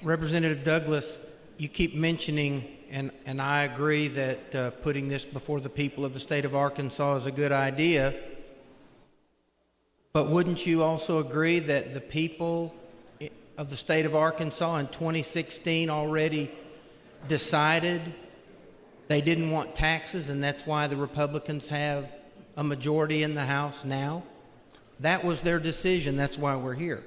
Representative Douglas, you keep mentioning, and I agree that putting this before the people of the state of Arkansas is a good idea, but wouldn't you also agree that the people of the state of Arkansas in 2016 already decided they didn't want taxes, and that's why the Republicans have a majority in the House now? That was their decision. That's why we're here.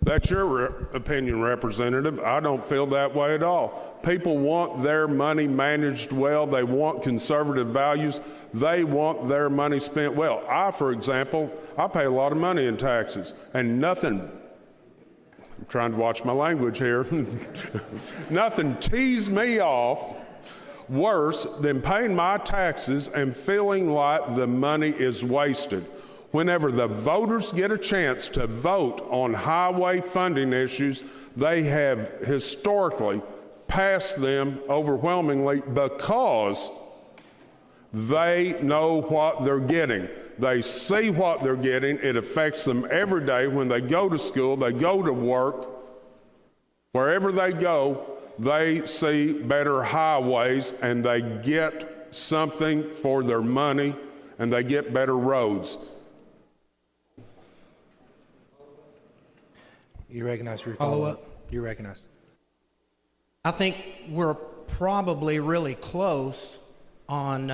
That's your opinion, Representative. I don't feel that way at all. People want their money managed well. They want conservative values. They want their money spent well. For example, I pay a lot of money in taxes, and nothing, I'm trying to watch my language here, nothing tees me off worse than paying my taxes and feeling like the money is wasted. Whenever the voters get a chance to vote on highway funding issues, they have historically passed them overwhelmingly because they know what they're getting. They see what they're getting. It affects them every day when they go to school, they go to work. Wherever they go, they see better highways and they get something for their money and they get better roads. You recognize for your follow-up? You're recognized. I think we're probably really close on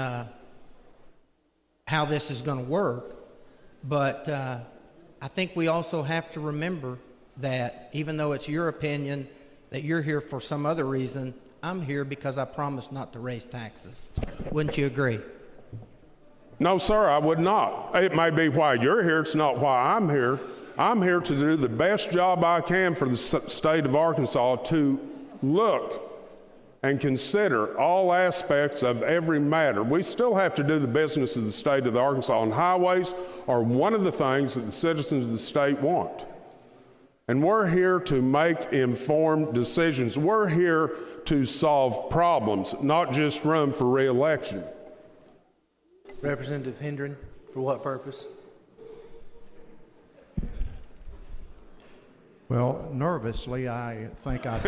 how this is going to work, but I think we also have to remember that even though it's your opinion that you're here for some other reason, I'm here because I promised not to raise taxes. Wouldn't you agree? No, sir, I would not. It may be why you're here. It's not why I'm here. I'm here to do the best job I can for the state of Arkansas, to look and consider all aspects of every matter. We still have to do the business of the state of Arkansas, and highways are one of the things that the citizens of the state want. And we're here to make informed decisions. We're here to solve problems, not just run for re-election. Representative Hendren, for what purpose? Well, nervously, I think I'd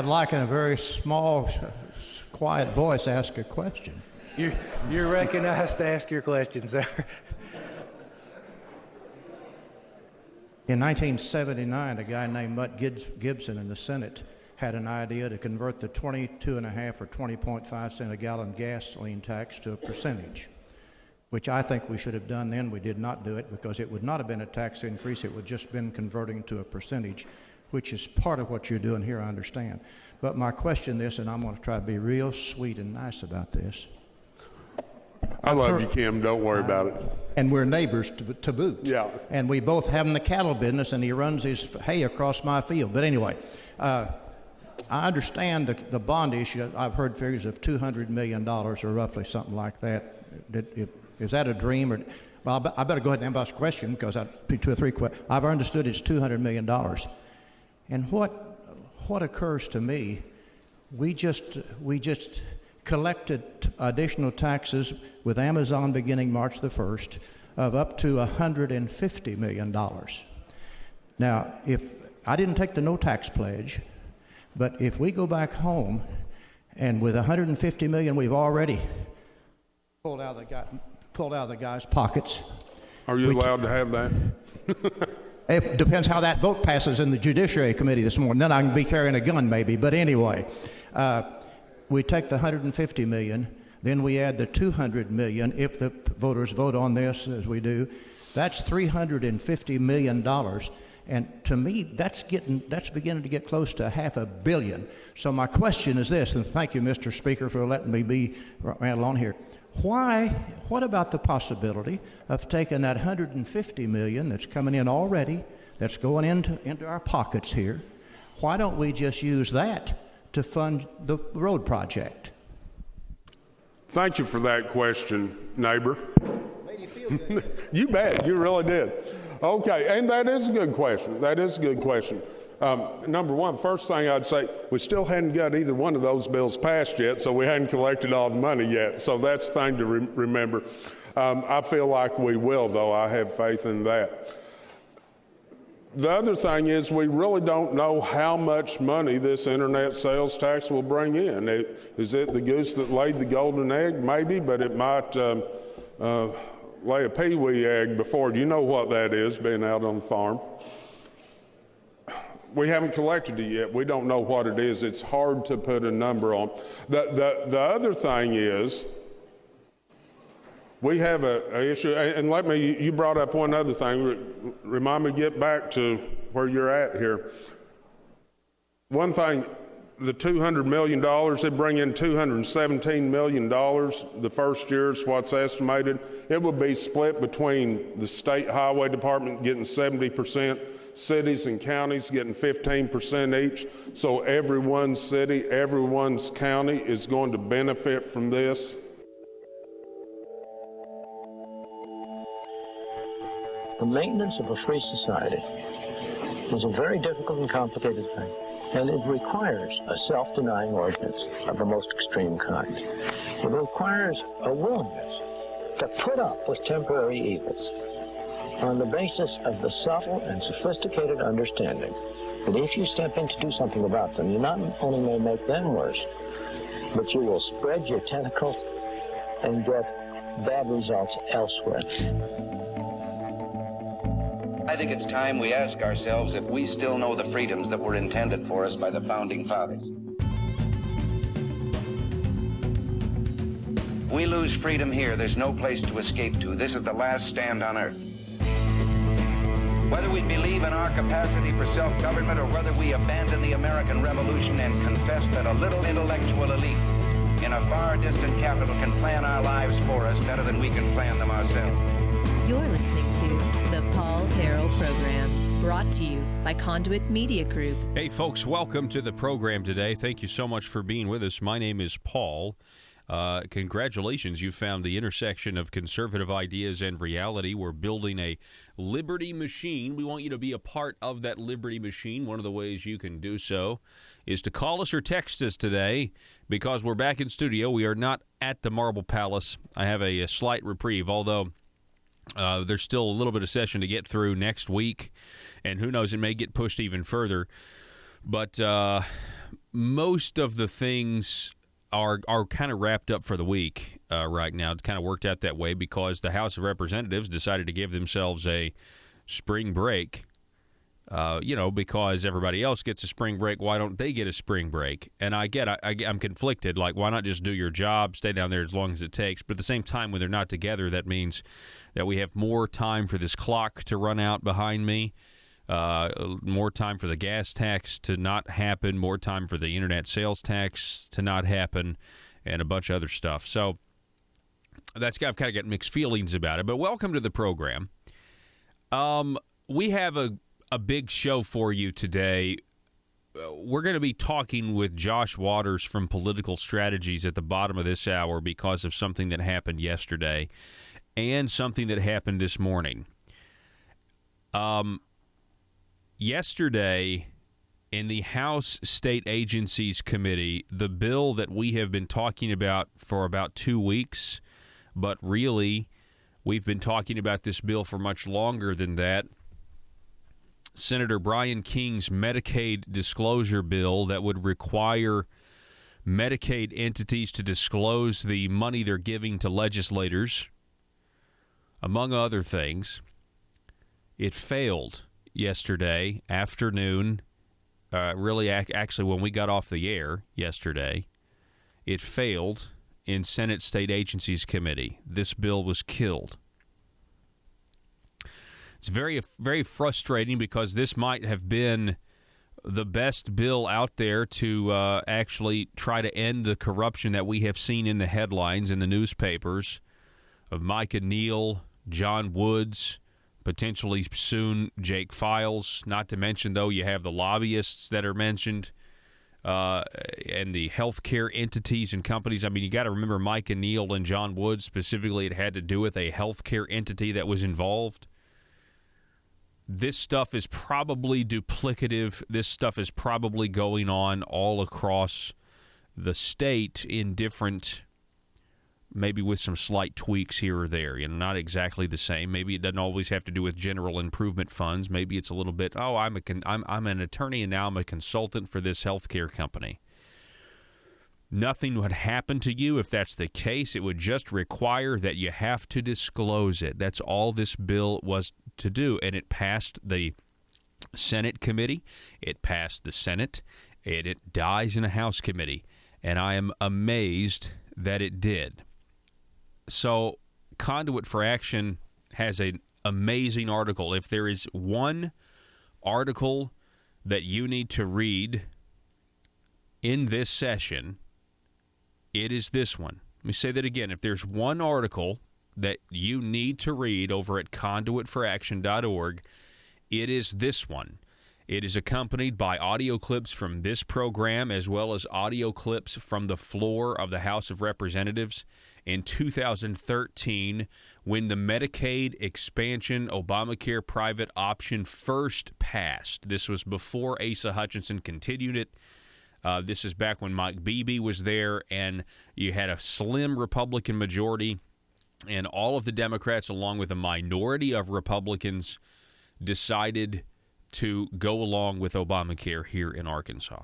like, in a very small, quiet voice, ask a question. You're recognized to ask your question, sir. In 1979, a guy named Mutt Gibson in the Senate had an idea to convert the 22.5 or 20.5 cent a gallon gasoline tax to a percentage, which I think we should have done then. We did not do it because it would not have been a tax increase. It would just been converting to a percentage, which is part of what you're doing here, I understand. But my question is, and I'm going to try to be real sweet and nice about this. I love you, Kim. Don't worry about it. And we're neighbors to boot. Yeah. And we both have in the cattle business, and he runs his hay across my field. But anyway, I understand the bond issue. I've heard figures of $200 million or roughly something like that. Is that a dream? Or, well, I better go ahead and ask a question because I'd be 2 or 3 questions. I've understood it's $200 million. And what occurs to me, we just collected additional taxes with Amazon beginning March the 1st of up to $150 million. Now, if I didn't take the no tax pledge, but if we go back home and with $150 million we've already pulled out of the guy's pockets. Are you allowed to have that? It depends how that vote passes in the Judiciary Committee this morning. Then I can be carrying a gun maybe. But anyway, we take the $150 million, then we add the $200 million if the voters vote on this as we do. That's $350 million. And to me, that's beginning to get close to $500 million. So my question is this, and thank you, Mr. Speaker, for letting me rattle on here. What about the possibility of taking that $150 million that's coming in already, that's going into our pockets here? Why don't we just use that to fund the road project? Thank you for that question, neighbor. Made you feel good. You bet, you really did. Okay, and that is a good question. That is a good question. Number one, first thing I'd say, we still hadn't got either one of those bills passed yet, so we hadn't collected all the money yet. So that's the thing to remember. I feel like we will, though. I have faith in that. The other thing is we really don't know how much money this internet sales tax will bring in. Is it the goose that laid the golden egg? Maybe, but it might lay a peewee egg before. You know what that is, being out on the farm. We haven't collected it yet. We don't know what it is. It's hard to put a number on. The other thing is, we have an issue, and you brought up one other thing. Remind me to get back to where you're at here. One thing, the $200 million, they bring in $217 million the first year is what's estimated. It would be split between the state highway department getting 70%, cities and counties getting 15% each. So everyone's city, everyone's county is going to benefit from this. The maintenance of a free society is a very difficult and complicated thing, and it requires a self-denying ordinance of the most extreme kind. It requires a willingness to put up with temporary evils on the basis of the subtle and sophisticated understanding that if you step in to do something about them, you not only may make them worse, but you will spread your tentacles and get bad results elsewhere. I think it's time we ask ourselves if we still know the freedoms that were intended for us by the Founding Fathers. We lose freedom here, there's no place to escape to. This is the last stand on earth. Whether we believe in our capacity for self-government or whether we abandon the American Revolution and confess that a little intellectual elite in a far distant capital can plan our lives for us better than we can plan them ourselves. You're listening to the Paul Harrell Program, brought to you by Conduit Media Group. Hey, folks, welcome to the program today. Thank you so much for being with us. My name is Paul. Congratulations, you found the intersection of conservative ideas and reality. We're building a liberty machine. We want you to be a part of that liberty machine. One of the ways you can do so is to call us or text us today because we're back in studio. We are not at the Marble Palace. I have a slight reprieve, although there's still a little bit of session to get through next week, and who knows, it may get pushed even further. But most of the things are kind of wrapped up for the week right now. It's kind of worked out that way because the House of Representatives decided to give themselves a spring break. Because everybody else gets a spring break, why don't they get a spring break? And I'm conflicted. Like, why not just do your job, stay down there as long as it takes? But at the same time, when they're not together, that means that we have more time for this clock to run out behind me, more time for the gas tax to not happen, more time for the internet sales tax to not happen, and a bunch of other stuff. So I've kind of got mixed feelings about it. But welcome to the program. We have a big show for you today. We're going to be talking with Josh Waters from Political Strategies at the bottom of this hour because of something that happened yesterday and something that happened this morning. Yesterday, in the House State Agencies Committee, the bill that we have been talking about for about 2 weeks, but really we've been talking about this bill for much longer than that, Senator Brian King's Medicaid disclosure bill that would require Medicaid entities to disclose the money they're giving to legislators, among other things. It failed yesterday afternoon, actually when we got off the air yesterday. It failed in Senate State Agencies Committee. This bill was killed. It's very, very frustrating because this might have been the best bill out there to actually try to end the corruption that we have seen in the headlines in the newspapers of Micah Neal, John Woods, potentially soon Jake Files. Not to mention, though, you have the lobbyists that are mentioned and the healthcare entities and companies. I mean, you got to remember Micah Neal and John Woods specifically. It had to do with a healthcare entity that was involved. This stuff is probably duplicative. This stuff is probably going on all across the state in different maybe with some slight tweaks here or there. Not exactly the same. Maybe it doesn't always have to do with general improvement funds. Maybe it's a little bit, I'm an attorney and now I'm a consultant for this healthcare company. Nothing would happen to you if that's the case. It would just require that you have to disclose it. That's all this bill was to do. And it passed the Senate committee. It passed the Senate. And it dies in a House committee. And I am amazed that it did. So Conduit for Action has an amazing article. If there is one article that you need to read in this session, it is this one. Let me say that again. If there's one article that you need to read over at conduitforaction.org, it is this one. It is accompanied by audio clips from this program as well as audio clips from the floor of the House of Representatives in 2013 when the Medicaid expansion Obamacare private option first passed. This was before Asa Hutchinson continued it. This is back when Mike Beebe was there, and you had a slim Republican majority, and all of the Democrats, along with a minority of Republicans, decided to go along with Obamacare here in Arkansas.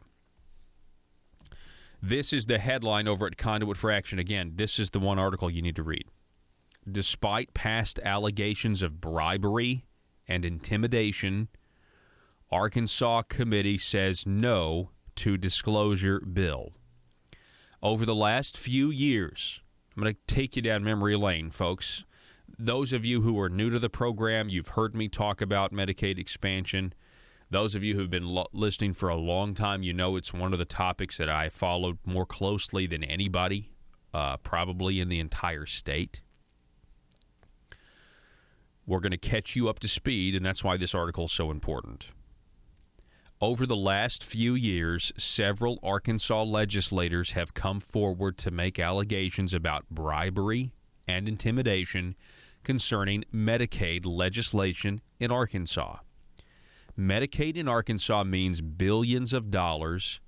This is the headline over at Conduit for Action. Again, this is the one article you need to read. Despite past allegations of bribery and intimidation, Arkansas committee says no to disclosure bill. Over the last few years, I'm going to take you down memory lane, folks. Those of you who are new to the program, you've heard me talk about Medicaid expansion. Those of you who have been listening for a long time, you know it's one of the topics that I followed more closely than anybody, probably in the entire state. We're going to catch you up to speed, and that's why this article is so important. Over the last few years, several Arkansas legislators have come forward to make allegations about bribery and intimidation concerning Medicaid legislation in Arkansas. Medicaid in Arkansas means billions of dollars.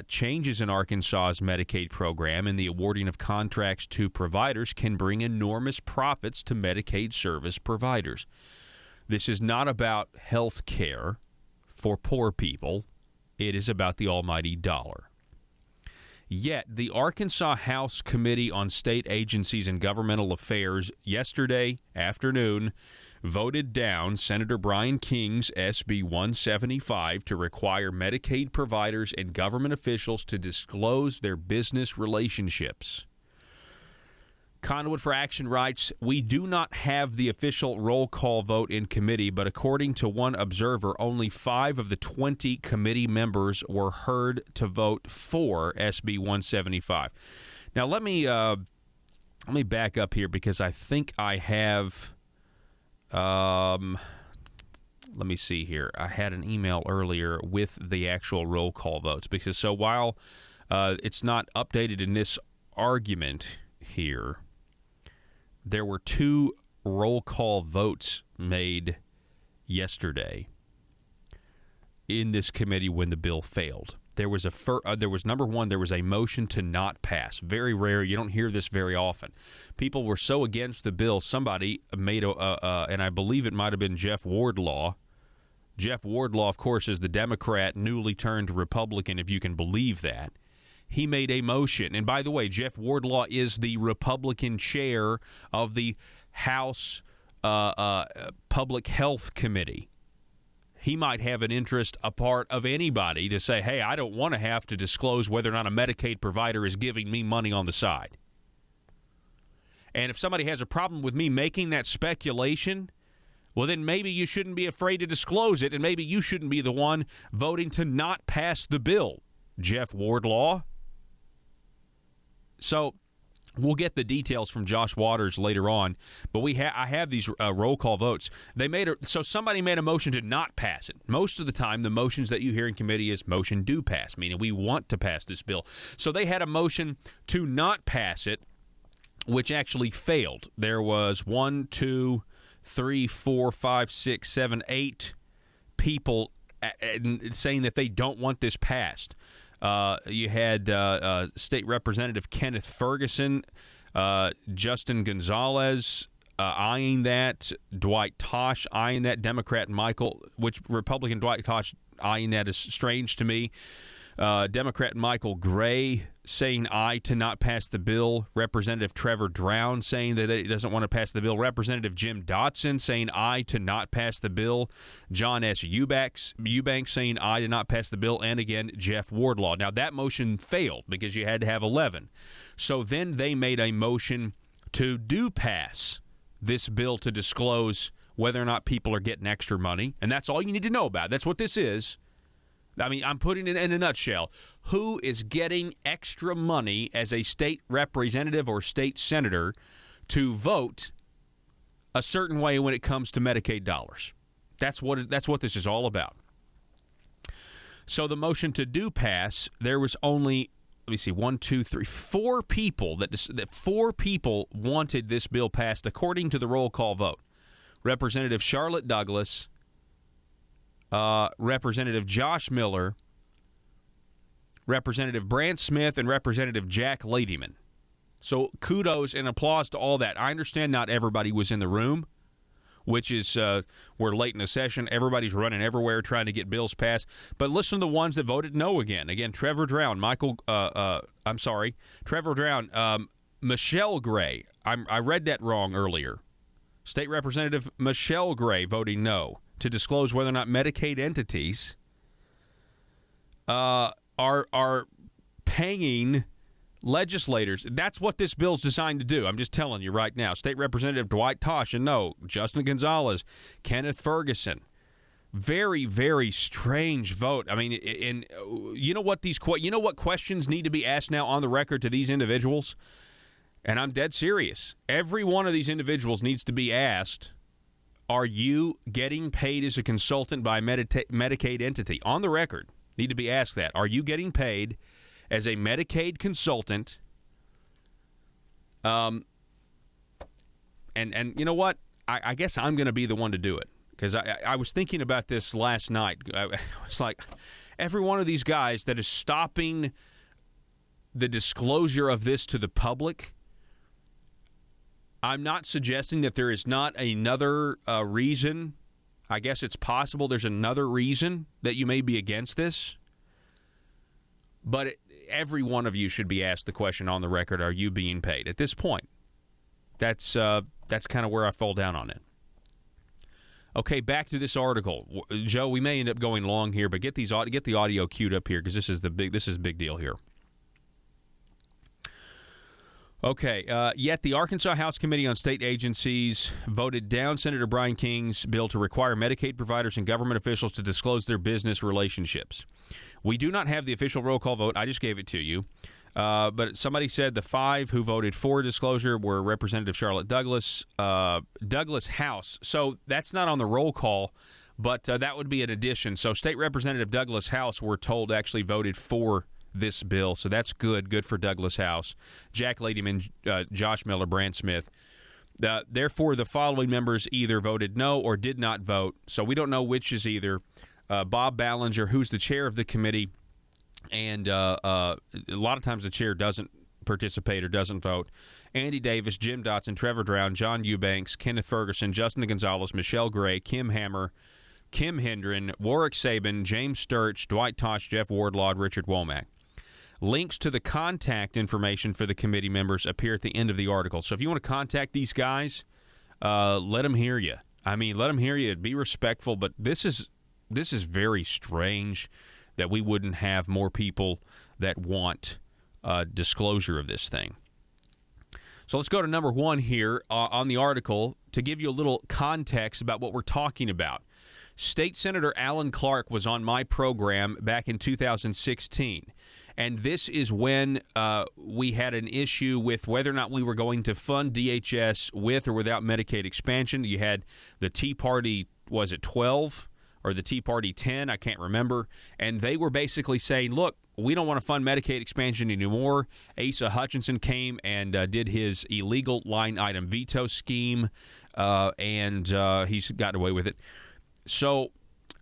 Changes in Arkansas's Medicaid program and the awarding of contracts to providers can bring enormous profits to Medicaid service providers. This is not about health care for poor people. It is about the almighty dollar. Yet, the Arkansas House Committee on State Agencies and Governmental Affairs yesterday afternoon voted down Senator Brian King's SB 175 to require Medicaid providers and government officials to disclose their business relationships. Conduit for Action writes, "We do not have the official roll call vote in committee, but according to one observer, only 5 of the 20 committee members were heard to vote for SB 175. Now, let me back up here because I think I have, let me see here. I had an email earlier with the actual roll call votes because so while it's not updated in this argument here, there were 2 roll call votes made yesterday in this committee when the bill failed. There was number one, there was a motion to not pass. Very rare. You don't hear this very often. People were so against the bill, somebody made and I believe it might have been Jeff Wardlaw. Jeff Wardlaw, of course, is the Democrat newly turned Republican, if you can believe that. He made a motion. And by the way, Jeff Wardlaw is the Republican chair of the House Public Health Committee. He might have an interest a part of anybody to say, hey, I don't want to have to disclose whether or not a Medicaid provider is giving me money on the side. And if somebody has a problem with me making that speculation, well, then maybe you shouldn't be afraid to disclose it, and maybe you shouldn't be the one voting to not pass the bill, Jeff Wardlaw. So we'll get the details from Josh Waters later on, but I have these roll call votes. So somebody made a motion to not pass it. Most of the time, the motions that you hear in committee is motion do pass, meaning we want to pass this bill. So they had a motion to not pass it, which actually failed. There was 8 people saying that they don't want this passed. You had State Representative Kenneth Ferguson Justin Gonzalez eyeing that. Dwight Tosh eyeing that. Republican Dwight Tosh eyeing that is strange to me. Democrat Michael Gray saying aye to not pass the bill. Representative Trevor Drown saying that he doesn't want to pass the bill. Representative Jim Dotson saying aye to not pass the bill. John S. Eubanks saying aye to not pass the bill. And again, Jeff Wardlaw. Now, that motion failed because you had to have 11. So then they made a motion to do pass this bill to disclose whether or not people are getting extra money. And that's all you need to know about. That's what this is. I mean, I'm putting it in a nutshell. Who is getting extra money as a state representative or state senator to vote a certain way when it comes to Medicaid dollars? That's what this is all about. So the motion to do pass, there was only, let me see, 4 people that 4 people wanted this bill passed according to the roll call vote. Representative Charlotte Douglas, Representative Josh Miller, Representative Brant Smith, and Representative Jack Ladyman. So kudos and applause to all that. I understand not everybody was in the room, which is we're late in the session. Everybody's running everywhere trying to get bills passed. But listen to the ones that voted no again. Again, Trevor Drown, Michelle Gray. I read that wrong earlier. State Representative Michelle Gray voting no to disclose whether or not Medicaid entities are paying legislators. That's what this bill's designed to do. I'm just telling you right now. State Representative Dwight Tosh, and no. Justin Gonzalez, Kenneth Ferguson. Very, very strange vote. I mean, and you know what questions need to be asked now on the record to these individuals? And I'm dead serious. Every one of these individuals needs to be asked, are you getting paid as a consultant by a Medicaid entity? On the record, need to be asked that. Are you getting paid as a Medicaid consultant? And you know what? I guess I'm going to be the one to do it. Because I was thinking about this last night. I was like, every one of these guys that is stopping the disclosure of this to the public, I'm not suggesting that there is not another reason. I guess it's possible there's another reason that you may be against this. But every one of you should be asked the question on the record, are you being paid? At this point, that's kind of where I fall down on it. Okay, back to this article. Joe, we may end up going long here, but get the audio queued up here because this is a big deal here. Okay, yet the Arkansas House Committee on State Agencies voted down Senator Brian King's bill to require Medicaid providers and government officials to disclose their business relationships. We do not have the official roll call vote. I just gave it to you. But somebody said the 5 who voted for disclosure were Representative Charlotte Douglas, Douglas House. So that's not on the roll call, but that would be an addition. So State Representative Douglas House, we're told, actually voted for this bill. So that's good. Good for Douglas House. Jack Ladyman, Josh Miller, Brant Smith. Therefore, the following members either voted no or did not vote. So we don't know which is either. Bob Ballinger, who's the chair of the committee, and a lot of times the chair doesn't participate or doesn't vote. Andy Davis, Jim Dotson, Trevor Drown, John Eubanks, Kenneth Ferguson, Justin Gonzalez, Michelle Gray, Kim Hammer, Kim Hendren, Warwick Sabin, James Sturch, Dwight Tosh, Jeff Wardlaw, Richard Womack. Links to the contact information for the committee members appear at the end of the article. So if you want to contact these guys, let them hear you. I mean, let them hear you. Be respectful, but this is very strange that we wouldn't have more people that want disclosure of this thing. So let's go to number 1 here on the article to give you a little context about what we're talking about. State Senator Alan Clark was on my program back in 2016, and this is when we had an issue with whether or not we were going to fund DHS with or without Medicaid expansion. You had the Tea Party, was it 12? Or the Tea Party 10, I can't remember. And they were basically saying, look, we don't want to fund Medicaid expansion anymore. Asa Hutchinson came and did his illegal line item veto scheme, and he's gotten away with it. So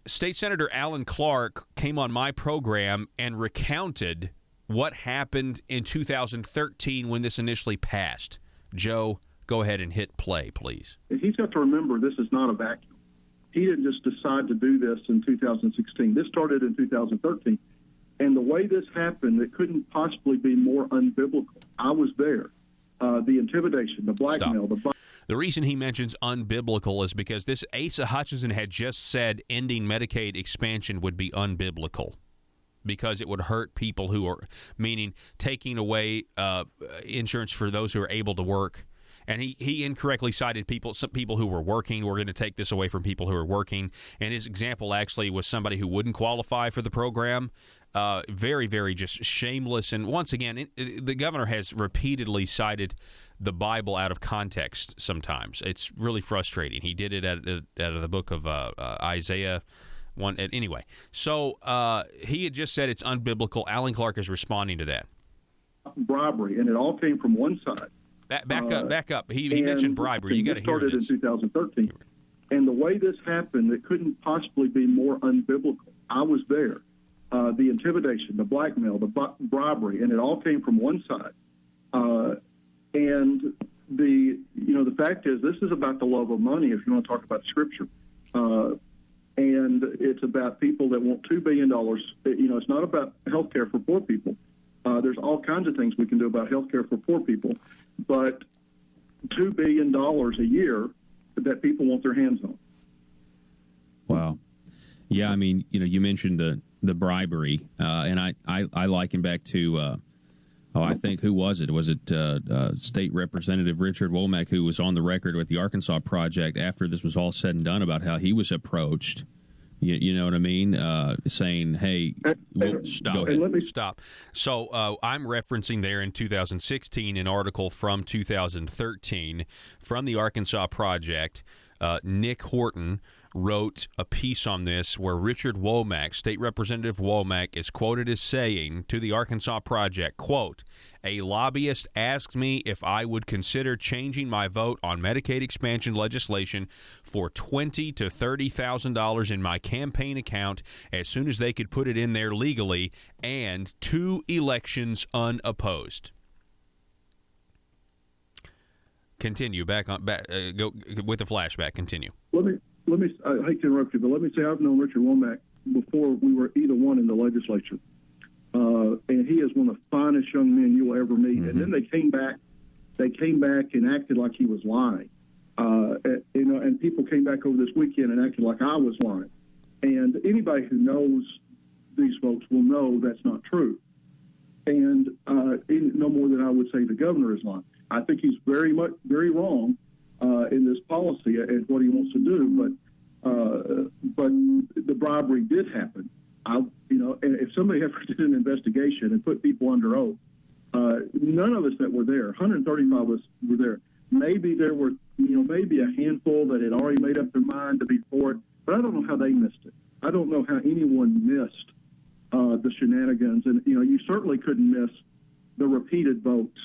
State Senator Alan Clark came on my program and recounted what happened in 2013 when this initially passed. Joe, go ahead and hit play, please. He's got to remember this is not a vacuum. He didn't just decide to do this in 2016. This started in 2013. And the way this happened, it couldn't possibly be more unbiblical. I was there. The intimidation, the blackmail, The reason he mentions unbiblical is because this Asa Hutchinson had just said ending Medicaid expansion would be unbiblical because it would hurt people who are, meaning taking away insurance for those who are able to work. And he incorrectly cited some people who were working. We're going to take this away from people who are working. And his example actually was somebody who wouldn't qualify for the program. Very, very just shameless. And once again, the governor has repeatedly cited the Bible out of context sometimes. It's really frustrating. He did it out of the book of Isaiah. Anyway, so he had just said it's unbiblical. Alan Clark is responding to that. Bribery, and it all came from one side. Back up. He mentioned bribery. You got to hear this. It started in 2013. And the way this happened, it couldn't possibly be more unbiblical. I was there. The intimidation, the blackmail, the bribery, and it all came from one side. And the fact is, this is about the love of money, if you want to talk about Scripture. And it's about people that want $2 billion. It's not about health care for poor people. There's all kinds of things we can do about health care for poor people. But $2 billion a year that people want their hands on. Wow. Yeah, I mean, you mentioned the bribery, and I liken back to, I think, who was it? Was it State Representative Richard Womack, who was on the record with the Arkansas Project after this was all said and done about how he was approached? You know what I mean? Saying, hey, stop. Stop. So I'm referencing there in 2016 an article from 2013 from the Arkansas Project. Nick Horton wrote a piece on this where Richard Womack, State Representative Womack, is quoted as saying to the Arkansas Project, quote, "A lobbyist asked me if I would consider changing my vote on Medicaid expansion legislation for $20,000 to $30,000 in my campaign account as soon as they could put it in there legally, and 2 elections unopposed." Continue. Go with the flashback. Continue. Let me. I hate to interrupt you, but let me say I've known Richard Womack before we were either one in the legislature, and he is one of the finest young men you will ever meet. Mm-hmm. And then they came back and acted like he was lying, and people came back over this weekend and acted like I was lying. And anybody who knows these folks will know that's not true. And no more than I would say the governor is lying. I think he's very wrong in this policy and what he wants to do, but the bribery did happen. And if somebody ever did an investigation and put people under oath, none of us that were there, 135 of us were there. Maybe there were, maybe a handful that had already made up their mind to be for it, but I don't know how they missed it. I don't know how anyone missed the shenanigans, and you certainly couldn't miss the repeated votes.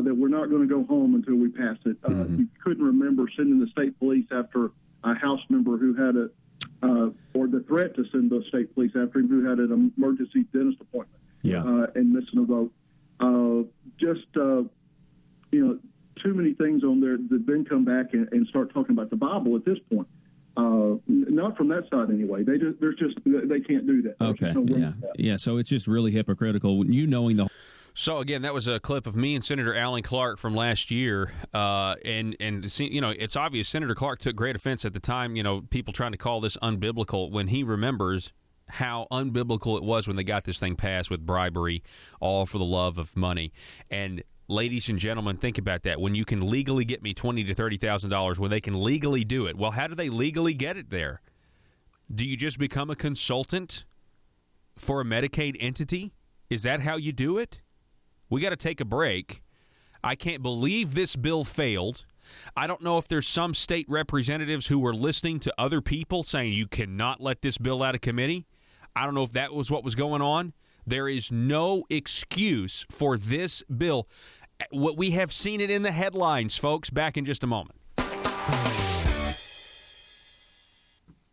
That we're not going to go home until we pass it. You couldn't remember sending the state police after a House member who had or the threat to send the state police after him who had an emergency dentist appointment. And missing a vote. Too many things on there that then come back and start talking about the Bible at this point. Not from that side anyway. They can't do that. Okay. Yeah. So it's just really hypocritical. Knowing the. So, again, that was a clip of me and Senator Alan Clark from last year. And it's obvious Senator Clark took great offense at the time, people trying to call this unbiblical when he remembers how unbiblical it was when they got this thing passed with bribery, all for the love of money. And, ladies and gentlemen, think about that. When you can legally get me $20,000 to $30,000, when they can legally do it, well, how do they legally get it there? Do you just become a consultant for a Medicaid entity? Is that how you do it? We got to take a break. I can't believe this bill failed. I don't know if there's some state representatives who were listening to other people saying you cannot let this bill out of committee. I don't know if that was what was going on. There is no excuse for this bill. We have seen it in the headlines, folks. Back in just a moment.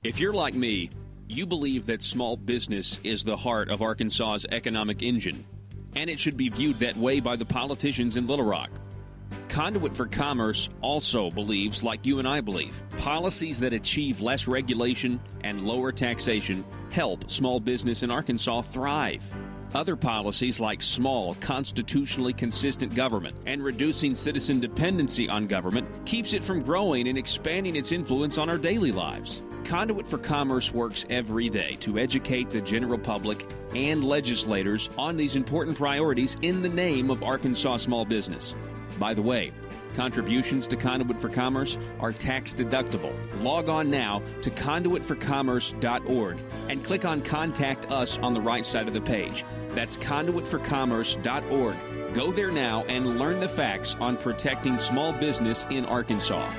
If you're like me, you believe that small business is the heart of Arkansas's economic engine, and it should be viewed that way by the politicians in Little Rock. Conduit for Commerce also believes, like you and I believe, policies that achieve less regulation and lower taxation help small business in Arkansas thrive. Other policies like small, constitutionally consistent government and reducing citizen dependency on government keeps it from growing and expanding its influence on our daily lives. Conduit for Commerce works every day to educate the general public and legislators on these important priorities in the name of Arkansas small business. By the way, contributions to Conduit for Commerce are tax deductible. Log on now to conduitforcommerce.org and click on Contact Us on the right side of the page. That's conduitforcommerce.org. Go there now and learn the facts on protecting small business in Arkansas.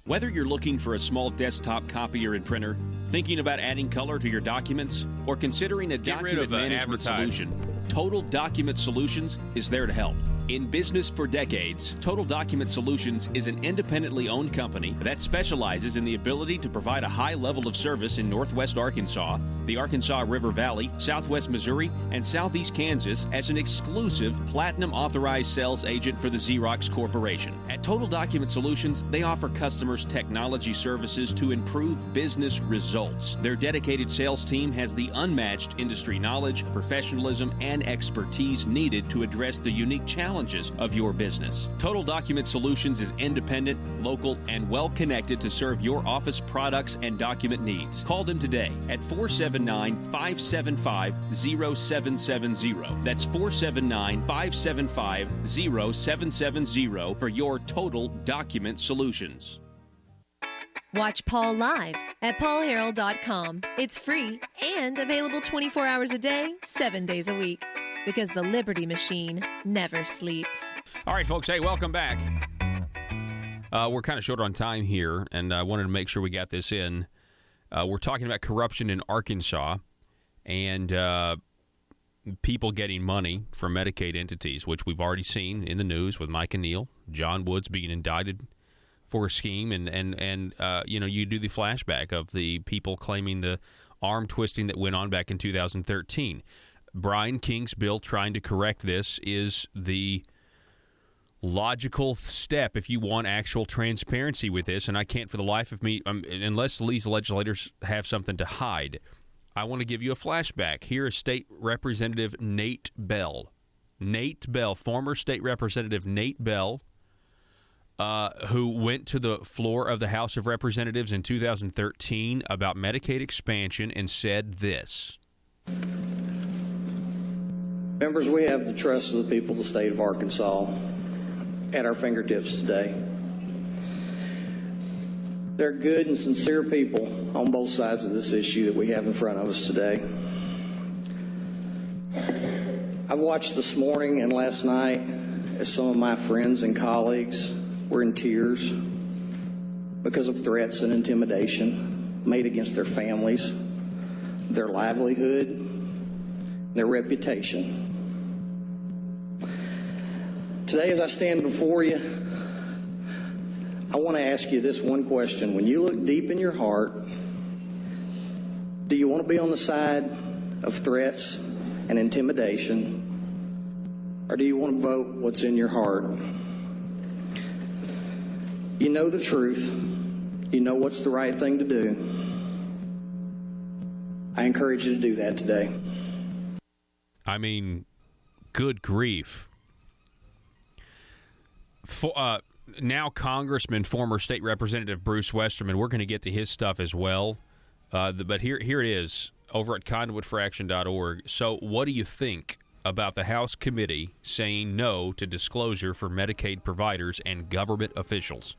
Whether you're looking for a small desktop copier and printer, thinking about adding color to your documents, or considering a document management solution, Total Document Solutions is there to help. In business for decades, Total Document Solutions is an independently owned company that specializes in the ability to provide a high level of service in Northwest Arkansas, the Arkansas River Valley, Southwest Missouri, and Southeast Kansas as an exclusive Platinum Authorized Sales Agent for the Xerox Corporation. At Total Document Solutions, they offer customers technology services to improve business results. Their dedicated sales team has the unmatched industry knowledge, professionalism, and expertise needed to address the unique challenges of your business. Total Document Solutions is independent, local, and well-connected to serve your office products and document needs. Call them today at 479-575-0770. That's 479-575-0770 for your Total Document Solutions. Watch Paul live at paulharrell.com. It's free and available 24 hours a day, 7 days a week. Because the Liberty Machine never sleeps. All right, folks. Hey, welcome back. We're kind of short on time here, and I wanted to make sure we got this in. We're talking about corruption in Arkansas and people getting money from Medicaid entities, which we've already seen in the news with Mike and Neil, John Woods being indicted for a scheme, and you do the flashback of the people claiming the arm twisting that went on back in 2013. Brian King's bill trying to correct this is the logical step if you want actual transparency with this, and I can't for the life of me, unless these legislators have something to hide, I want to give you a flashback. Here is State Representative Nate Bell. Nate Bell, former State Representative Nate Bell, who went to the floor of the House of Representatives in 2013 about Medicaid expansion and said this. Members, we have the trust of the people of the state of Arkansas at our fingertips today. They're good and sincere people on both sides of this issue that we have in front of us today. I've watched this morning and last night as some of my friends and colleagues were in tears because of threats and intimidation made against their families, their livelihood, their reputation. Today, as I stand before you, I want to ask you this one question. When you look deep in your heart, do you want to be on the side of threats and intimidation, or do you want to vote what's in your heart? You know the truth. You know what's the right thing to do. I encourage you to do that today. I mean, good grief. Now Congressman, former State Representative Bruce Westerman, we're going to get to his stuff as well. But here it is over at conduitforaction.org. So what do you think about the House committee saying no to disclosure for Medicaid providers and government officials?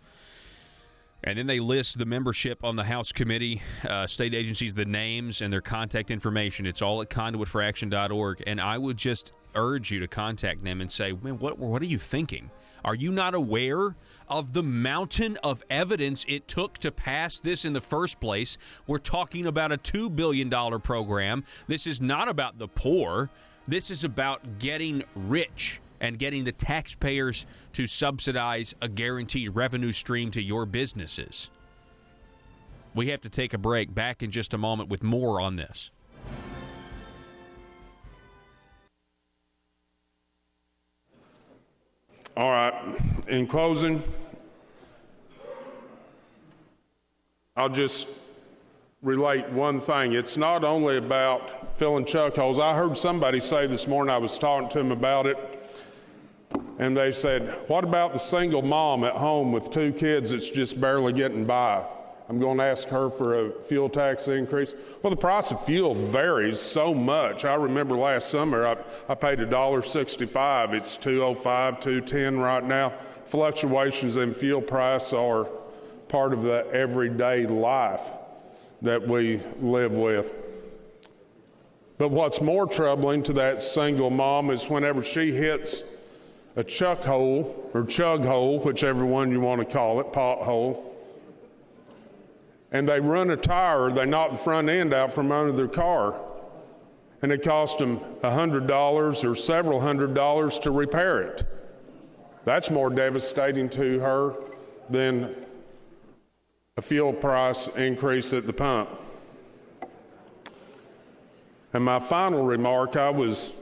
And then they list the membership on the House committee, state agencies, the names, and their contact information. It's all at conduitforaction.org. And I would just urge you to contact them and say, man, what are you thinking? Are you not aware of the mountain of evidence it took to pass this in the first place? We're talking about a $2 billion program. This is not about the poor. This is about getting rich and getting the taxpayers to subsidize a guaranteed revenue stream to your businesses. We have to take a break. Back in just a moment with more on this. All right. In closing, I'll just relate one thing. It's not only about filling chuck holes. I heard somebody say this morning, I was talking to them about it, and they said, what about the single mom at home with 2 kids that's just barely getting by? I'm going to ask her for a fuel tax increase. Well, the price of fuel varies so much. I remember last summer I paid $1.65. It's $2.05, $2.10 right now. Fluctuations in fuel price are part of the everyday life that we live with. But what's more troubling to that single mom is whenever she hits a chuck hole or chug hole, whichever one you want to call it, pothole, and they run a tire, they knock the front end out from under their car, and it costs them $100 or several $100s to repair it. That's more devastating to her than a fuel price increase at the pump. And my final remark, I was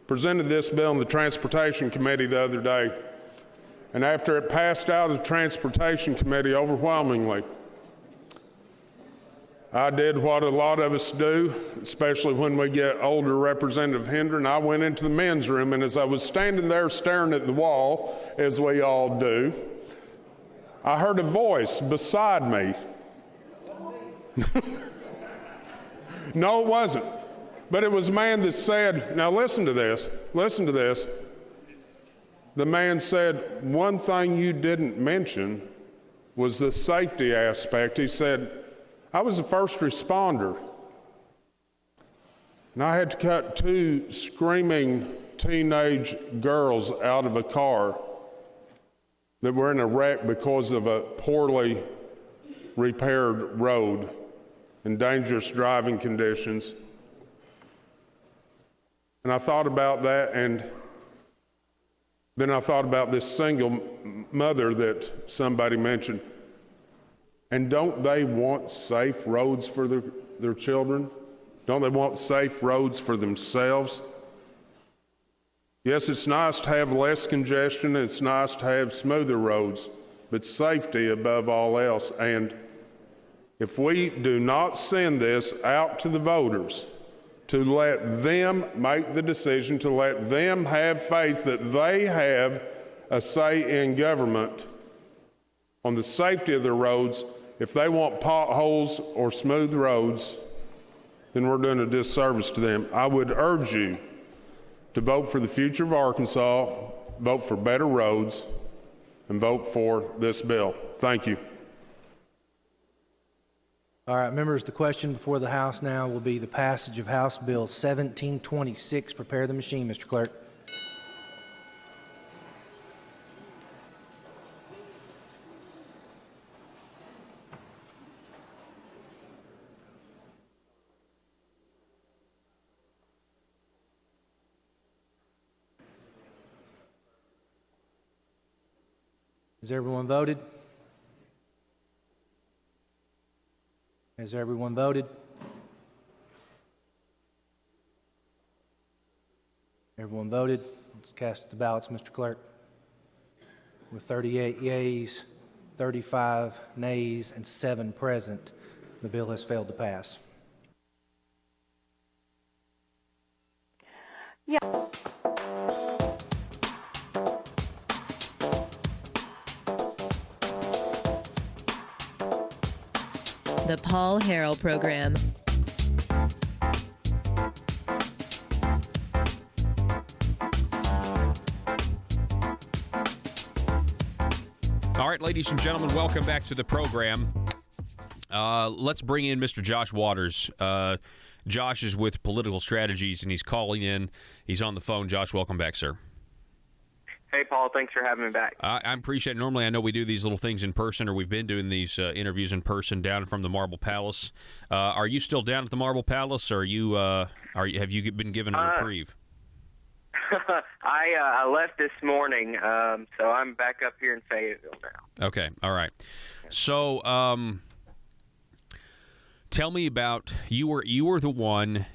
presented this bill in the Transportation Committee the other day, and after it passed out of the Transportation Committee overwhelmingly, I did what a lot of us do, especially when we get older. Representative Hendren, I went into the men's room, and as I was standing there staring at the wall, as we all do, I heard a voice beside me. No, it wasn't. But it was a man that said, now listen to this. The man said, one thing you didn't mention was the safety aspect. He said, I was a first responder, and I had to cut 2 screaming teenage girls out of a car that were in a wreck because of a poorly repaired road and dangerous driving conditions. And I thought about that, and then I thought about this single mother that somebody mentioned. And don't they want safe roads for their children? Don't they want safe roads for themselves? Yes, it's nice to have less congestion, and it's nice to have smoother roads, but safety above all else. And if we do not send this out to the voters to let them make the decision, to let them have faith that they have a say in government on the safety of their roads, if they want potholes or smooth roads, then we're doing a disservice to them. I would urge you to vote for the future of Arkansas, vote for better roads, and vote for this bill. Thank you. All right, members, the question before the House now will be the passage of House Bill 1726. Prepare the machine, Mr. Clerk. Has everyone voted? Has everyone voted? Everyone voted? Let's cast the ballots, Mr. Clerk. With 38 yeas, 35 nays, and 7 present, the bill has failed to pass. The Paul Harrell Program. All right, ladies and gentlemen, welcome back to the program. Let's bring in Mr. Josh Waters. Josh is with Political Strategies, and he's calling in. He's on the phone. Josh, welcome back, sir. Hey, Paul. Thanks for having me back. I appreciate it. Normally, I know we do these little things in person, or we've been doing these interviews in person down from the Marble Palace. Are you still down at the Marble Palace, or have you been given a reprieve? I left this morning, so I'm back up here in Fayetteville now. Okay. All right. So, tell me about you were the one.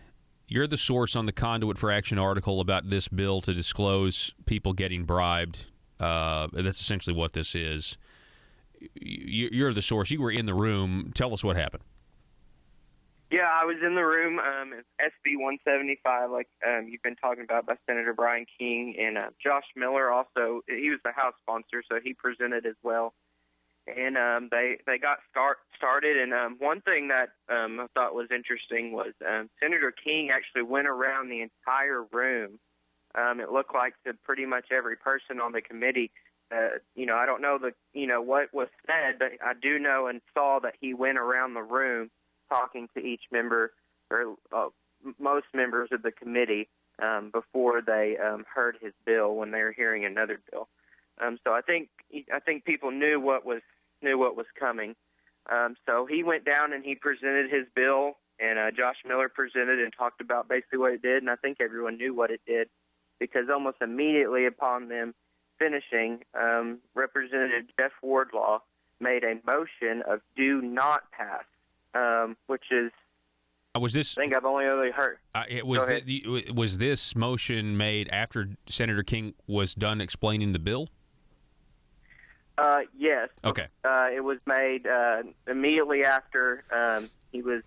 You're the source on the Conduit for Action article about this bill to disclose people getting bribed That's essentially what this is. You're the source. You were in the room. Tell us what happened. Yeah, I was in the room. It's SB 175, like you've been talking about, by Senator Brian King, and Josh Miller also. He was the House sponsor, so he presented as well. And they got started. And one thing that I thought was interesting was Senator King actually went around the entire room. It looked like to pretty much every person on the committee. I don't know what was said, but I do know and saw that he went around the room talking to each member, or most members of the committee, before they heard his bill when they were hearing another bill. So I think people knew what was coming. So he went down and he presented his bill, and Josh Miller presented and talked about basically what it did, and I think everyone knew what it did, because almost immediately upon them finishing, Representative Jeff Wardlaw made a motion of do not pass, which is, was this? I think I've only heard. Was this motion made after Senator King was done explaining the bill? Yes. Okay. It was made immediately after he was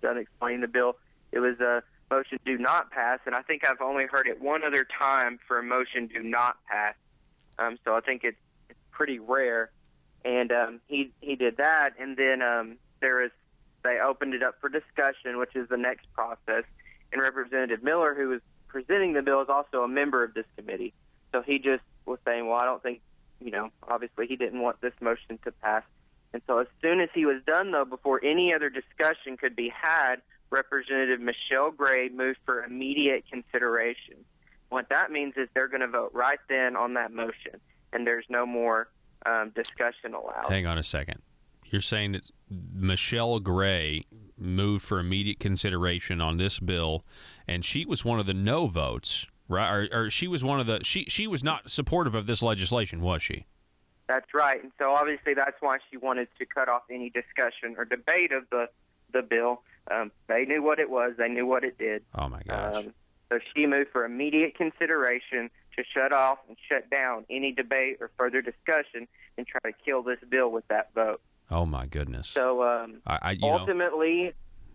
done explaining the bill. It was a motion do not pass, and I think I've only heard it one other time for a motion do not pass. So I think it's pretty rare. And he did that, and then they opened it up for discussion, which is the next process. And Representative Miller, who was presenting the bill, is also a member of this committee. So he just was saying, well, I don't think, obviously he didn't want this motion to pass. And so as soon as he was done, though, before any other discussion could be had, Representative Michelle Gray moved for immediate consideration. What that means is they're going to vote right then on that motion, and there's no more discussion allowed. Hang on a second. You're saying that Michelle Gray moved for immediate consideration on this bill, and she was one of the no votes, right? Or she was one of the she was not supportive of this legislation, was she? That's right, and so obviously that's why she wanted to cut off any discussion or debate of the bill. They knew what it was. They knew what it did. Oh my gosh! So she moved for immediate consideration to shut off and shut down any debate or further discussion and try to kill this bill with that vote. Oh my goodness! So ultimately,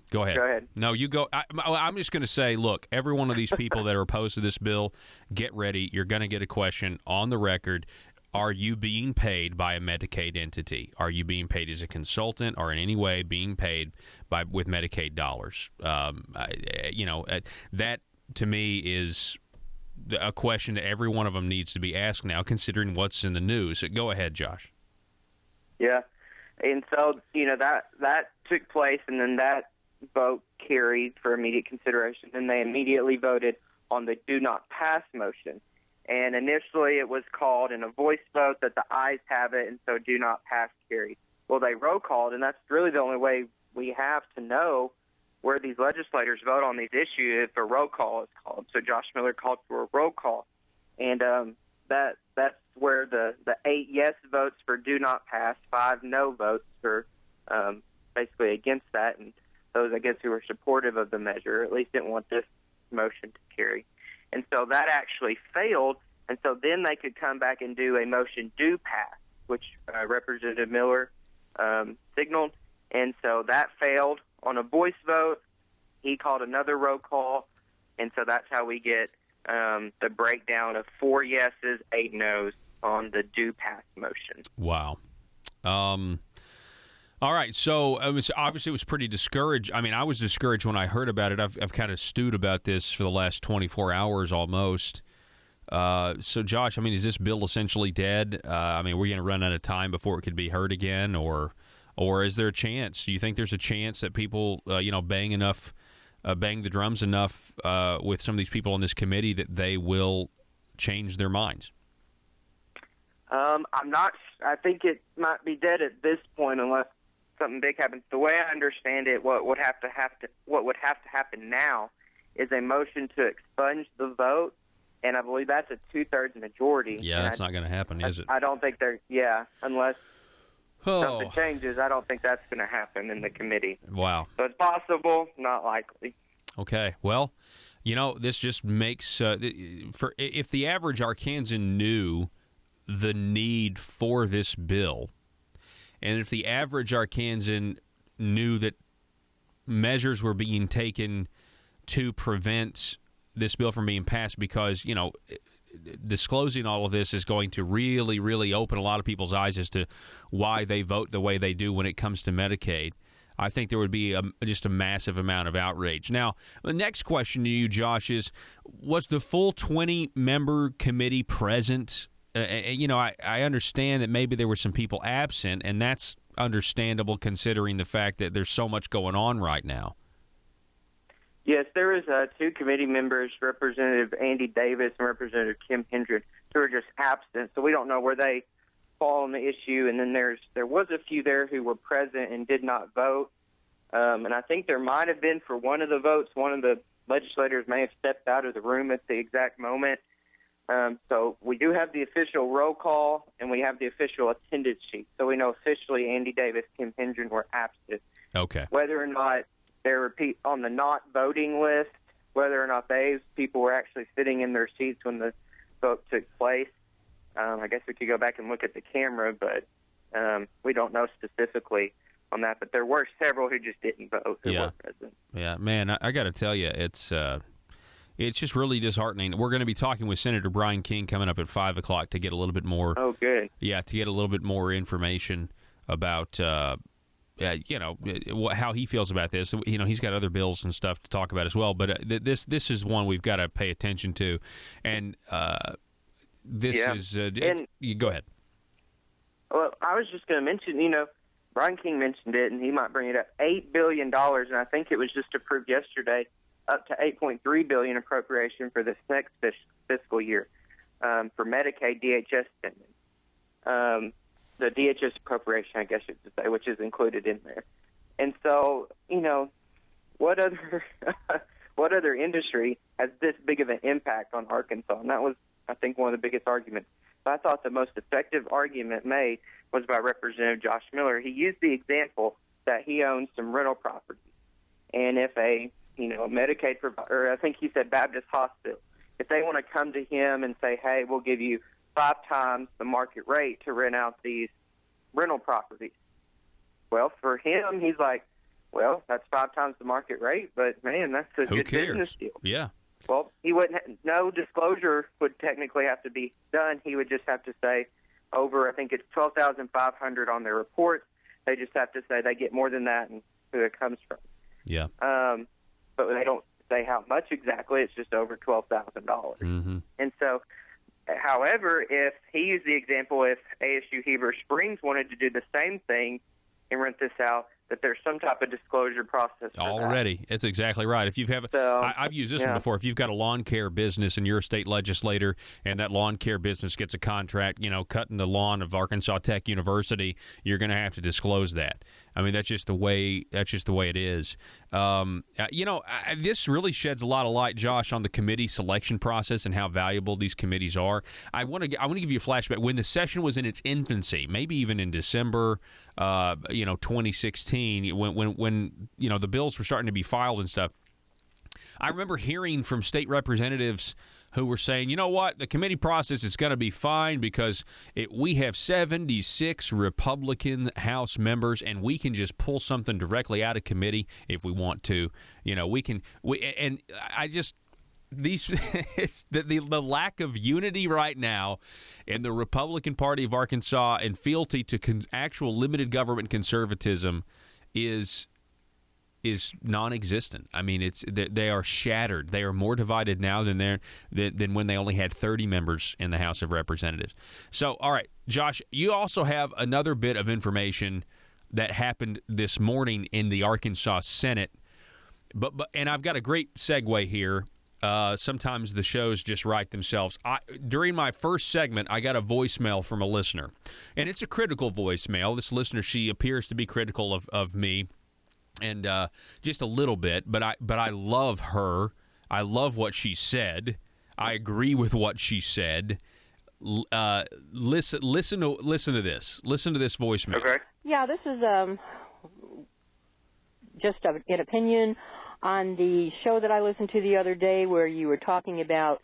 go ahead. Go ahead. No, you go. I'm just going to say, look, every one of these people that are opposed to this bill, get ready. You're going to get a question on the record. Are you being paid by a Medicaid entity? Are you being paid as a consultant, or in any way being paid with Medicaid dollars? That to me is a question that every one of them needs to be asked now, considering what's in the news. Go ahead, Josh. Yeah, and so that took place, and then that vote carried for immediate consideration, and they immediately voted on the do not pass motion. And initially it was called in a voice vote that the ayes have it, and so do not pass carried. Well, they roll called, and that's really the only way we have to know where these legislators vote on these issues if a roll call is called. So Josh Miller called for a roll call, and that's where the 8 yes votes for do not pass, 5 no votes for basically against that, and those, I guess, who were supportive of the measure, at least didn't want this motion to carry. And so that actually failed, and so then they could come back and do a motion do pass, which Representative Miller signaled, and so that failed on a voice vote. He called another roll call, and so that's how we get the breakdown of 4 yeses, 8 nos on the do pass motion. Wow. All right, so obviously it was pretty discouraged. I mean, I was discouraged when I heard about it. I've kind of stewed about this for the last 24 hours almost. So, Josh, I mean, is this bill essentially dead? I mean, we're going to run out of time before it could be heard again, or is there a chance? Do you think there's a chance that people, bang the drums enough with some of these people on this committee that they will change their minds? I'm not. I think it might be dead at this point unless something big happens. The way I understand it, what would have to happen now is a motion to expunge the vote, and I believe that's a 2/3 majority. Yeah, that's not going to happen, is it? I don't think unless something changes, I don't think that's going to happen in the committee. Wow. So it's possible, not likely. Okay, well, this just makes if the average Arkansan knew the need for this bill, and if the average Arkansan knew that measures were being taken to prevent this bill from being passed, because, you know, disclosing all of this is going to really, really open a lot of people's eyes as to why they vote the way they do when it comes to Medicaid, I think there would be just a massive amount of outrage. Now, the next question to you, Josh, is, was the full 20-member committee present? You know, I understand that maybe there were some people absent, and that's understandable considering the fact that there's so much going on right now. Yes, there was two committee members, Representative Andy Davis and Representative Kim Hendren, who are just absent, so we don't know where they fall on the issue. And then there was a few there who were present and did not vote. And I think there might have been, for one of the votes, one of the legislators may have stepped out of the room at the exact moment. So we do have the official roll call, and we have the official attendance sheet. So we know officially Andy Davis, Kim Hendren were absent. Okay. Whether or not they were on the not voting list, whether or not those people were actually sitting in their seats when the vote took place, I guess we could go back and look at the camera, but we don't know specifically on that. But there were several who just didn't vote who were present. Yeah, man, I got to tell you, it's just really disheartening. We're going to be talking with Senator Brian King coming up at 5 o'clock to get a little bit more. Oh, good. Yeah, to get a little bit more information about, you know, how he feels about this. You know, he's got other bills and stuff to talk about as well, but this is one we've got to pay attention to. And this is you go ahead. Well, I was just going to mention, you know, Brian King mentioned it, and he might bring it up. $8 billion, and I think it was just approved yesterday, up to $8.3 billion appropriation for this next fiscal year for Medicaid DHS spending. The DHS appropriation, I guess you should say, which is included in there. And so, you know, what other industry has this big of an impact on Arkansas? And that was, I think, one of the biggest arguments. But I thought the most effective argument made was by Representative Josh Miller. He used the example that he owns some rental properties. And if a Medicaid provider, or I think he said Baptist Hospital, if they want to come to him and say, hey, we'll give you 5 times the market rate to rent out these rental properties. Well, for him, he's like, well, that's 5 times the market rate, but man, that's a good business deal. Yeah. Well, he wouldn't. No disclosure would technically have to be done. He would just have to say over, I think it's 12,500 on their report. They just have to say they get more than that and who it comes from. Yeah. But they don't say how much exactly. It's just over $12,000. Mm-hmm. And so, however, if he used the example, if ASU Heber Springs wanted to do the same thing and rent this out, that there's some type of disclosure process for already. That's exactly right. If you have, I've used this one before. If you've got a lawn care business and you're a state legislator, and that lawn care business gets a contract, you know, cutting the lawn of Arkansas Tech University, you're going to have to disclose that. I mean, that's just the way it is. You know, this really sheds a lot of light, Josh, on the committee selection process and how valuable these committees are. I want to give you a flashback. When the session was in its infancy, maybe even in December, 2016, when you know the bills were starting to be filed and stuff. I remember hearing from state representatives who were saying, you know what, the committee process is going to be fine because we have 76 Republican House members, and we can just pull something directly out of committee if we want to. You know, it's the lack of unity right now in the Republican Party of Arkansas and fealty to actual limited government conservatism is non-existent. I mean, they are shattered. They are more divided now than when they only had 30 members in the House of Representatives. So, all right, Josh, you also have another bit of information that happened this morning in the Arkansas Senate. And I've got a great segue here. Sometimes the shows just write themselves. During my first segment, I got a voicemail from a listener, and it's a critical voicemail. This listener, she appears to be critical of me. And just a little bit, but I love her. I love what she said. I agree with what she said. Listen to this. Listen to this voicemail. Okay. Yeah, this is just an opinion on the show that I listened to the other day, where you were talking about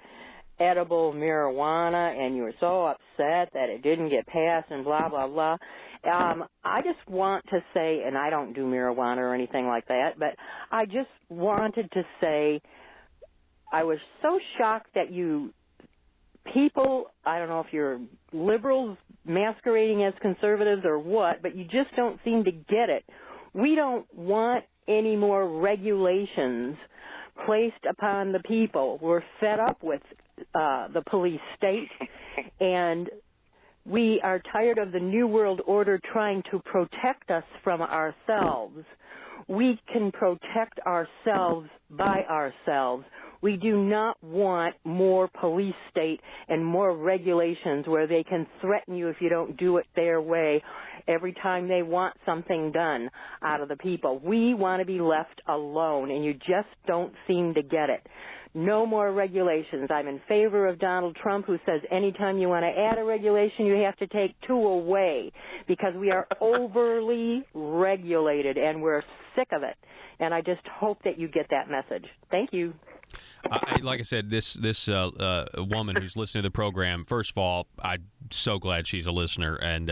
edible marijuana, and you were so upset upset that it didn't get passed and blah, blah, blah. I just want to say, and I don't do marijuana or anything like that, but I just wanted to say I was so shocked that you people, I don't know if you're liberals masquerading as conservatives or what, but you just don't seem to get it. We don't want any more regulations placed upon the people. We're fed up with the police state, and we are tired of the New World Order trying to protect us from ourselves. We can protect ourselves by ourselves. We do not want more police state and more regulations where they can threaten you if you don't do it their way every time they want something done out of the people. We want to be left alone, and you just don't seem to get it. No more regulations. I'm in favor of Donald Trump, who says anytime you want to add a regulation, you have to take two away, because we are overly regulated, and we're sick of it. And I just hope that you get that message. Thank you. Like I said, this woman who's listening to the program, first of all, I'm so glad she's a listener. And,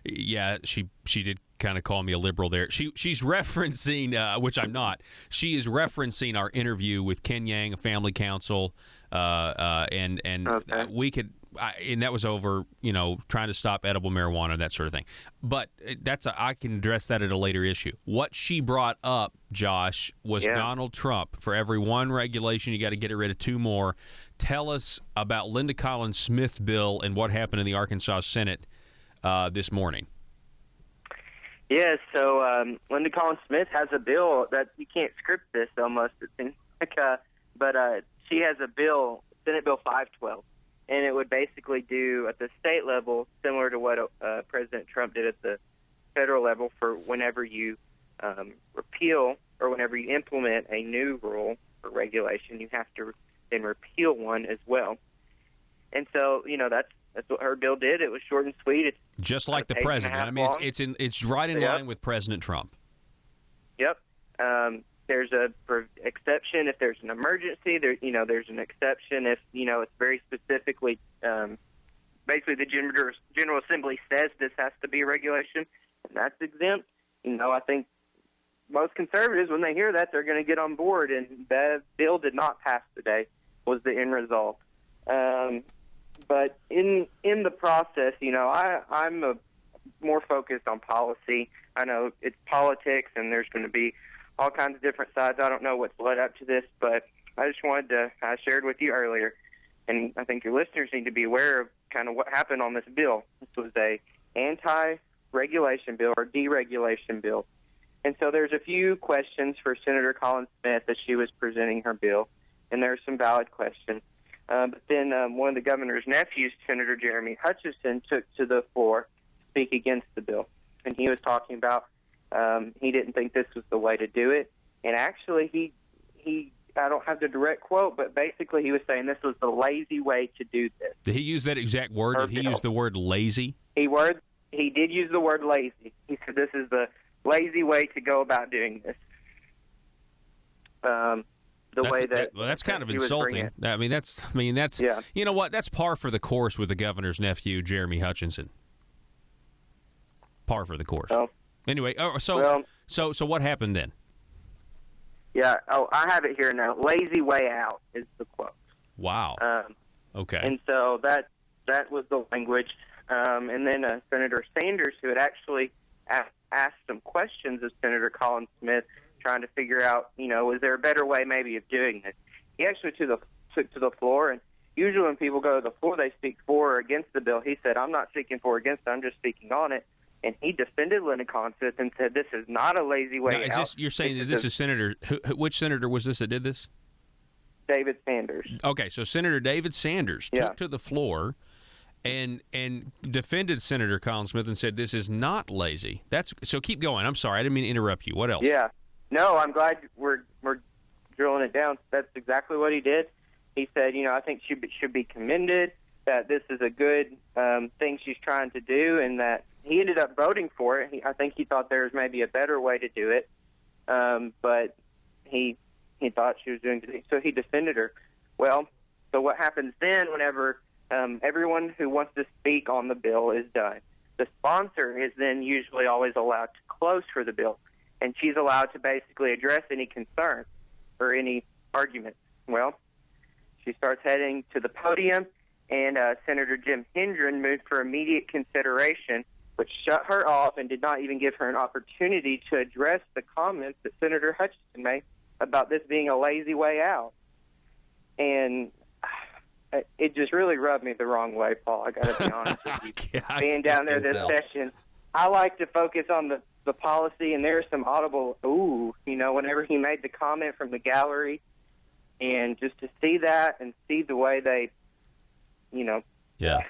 yeah, she did kind of call me a liberal there. She's referencing, which I'm not, she is referencing our interview with Ken Yang, a family counsel, and okay. We could, and that was over, trying to stop edible marijuana and that sort of thing. But I can address that at a later issue. What she brought up, Josh, was Donald Trump. For every one regulation, you got to get rid of two more. Tell us about Linda Collins Smith bill and what happened in the Arkansas Senate this morning. Yes, so Linda Collins Smith has a bill that you can't script this almost, it seems like, but she has a bill, Senate Bill 512, and it would basically do at the state level similar to what President Trump did at the federal level for whenever you repeal or whenever you implement a new rule or regulation, you have to then repeal one as well. And so, that's what her bill did. It was short and sweet. It's just like the president. I mean, it's right in line with President Trump. Yep. There's a exception if there's an emergency. There's an exception if it's very specifically. Basically, the General Assembly says this has to be a regulation, and that's exempt. I think most conservatives, when they hear that, they're going to get on board. And that bill did not pass today. Was the end result. But in the process, I'm more focused on policy. I know it's politics, and there's going to be all kinds of different sides. I don't know what's led up to this, but I just wanted to, I shared with you earlier, and I think your listeners need to be aware of kind of what happened on this bill. This was a anti-regulation bill or deregulation bill. And so there's a few questions for Senator Collins Smith as she was presenting her bill, and there are some valid questions. But then one of the governor's nephews, Senator Jeremy Hutchinson, took to the floor to speak against the bill. And he was talking about he didn't think this was the way to do it. And actually, he I don't have the direct quote, but basically he was saying this was the lazy way to do this. Did he use that exact word? Did he use the word lazy? He did use the word lazy. He said this is the lazy way to go about doing this. That's kind of insulting. That's yeah. You know what? That's par for the course with the governor's nephew, Jeremy Hutchinson. Par for the course. Oh. Anyway, so what happened then? Yeah. Oh, I have it here now. Lazy way out is the quote. Wow. Okay. And so that was the language. And then Senator Sanders, who had actually asked some questions of Senator Collins Smith, trying to figure out, is there a better way maybe of doing this? He actually took to the floor, and usually when people go to the floor, they speak for or against the bill. He said, I'm not speaking for or against it, I'm just speaking on it. And he defended Linda Collins Smith and said, this is not a lazy way out. You're saying, is this a senator? Which senator was this that did this? David Sanders. Okay, so Senator David Sanders took to the floor and defended Senator Collins Smith and said, this is not lazy. So keep going. I'm sorry. I didn't mean to interrupt you. What else? Yeah. No, I'm glad we're drilling it down. That's exactly what he did. He said, I think she should be commended, that this is a good thing she's trying to do, and that he ended up voting for it. I think he thought there was maybe a better way to do it, but he thought she was doing it, so he defended her. Well, so what happens then whenever everyone who wants to speak on the bill is done. The sponsor is then usually always allowed to close for the bill, and she's allowed to basically address any concerns or any arguments. Well, she starts heading to the podium, and Senator Jim Hendren moved for immediate consideration, which shut her off and did not even give her an opportunity to address the comments that Senator Hutchinson made about this being a lazy way out. And it just really rubbed me the wrong way, Paul. I got to be honest with you. Being down there this session, I like to focus on the policy, and there's some audible, ooh, whenever he made the comment from the gallery, and just to see that and see the way they, Yeah.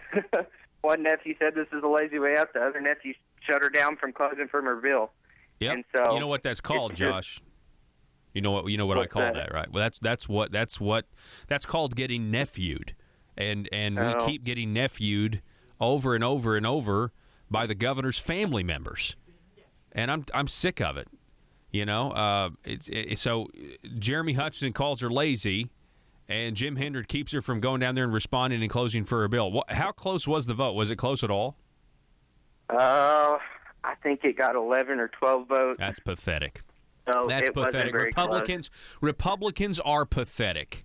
One nephew said this is a lazy way out. The other nephew shut her down from closing from her bill. Yep. And so you know what that's called, Josh? You know what I call that, right? Well, that's called getting nephewed, and we keep getting nephewed over and over and over by the governor's family members, and I'm sick of it. So Jeremy Hutchinson calls her lazy, and Jim Hendren keeps her from going down there and responding and closing for her bill. How close was the vote? Was it close at all? I think it got 11 or 12 votes. That's pathetic. So that's it pathetic. Very Republicans are pathetic.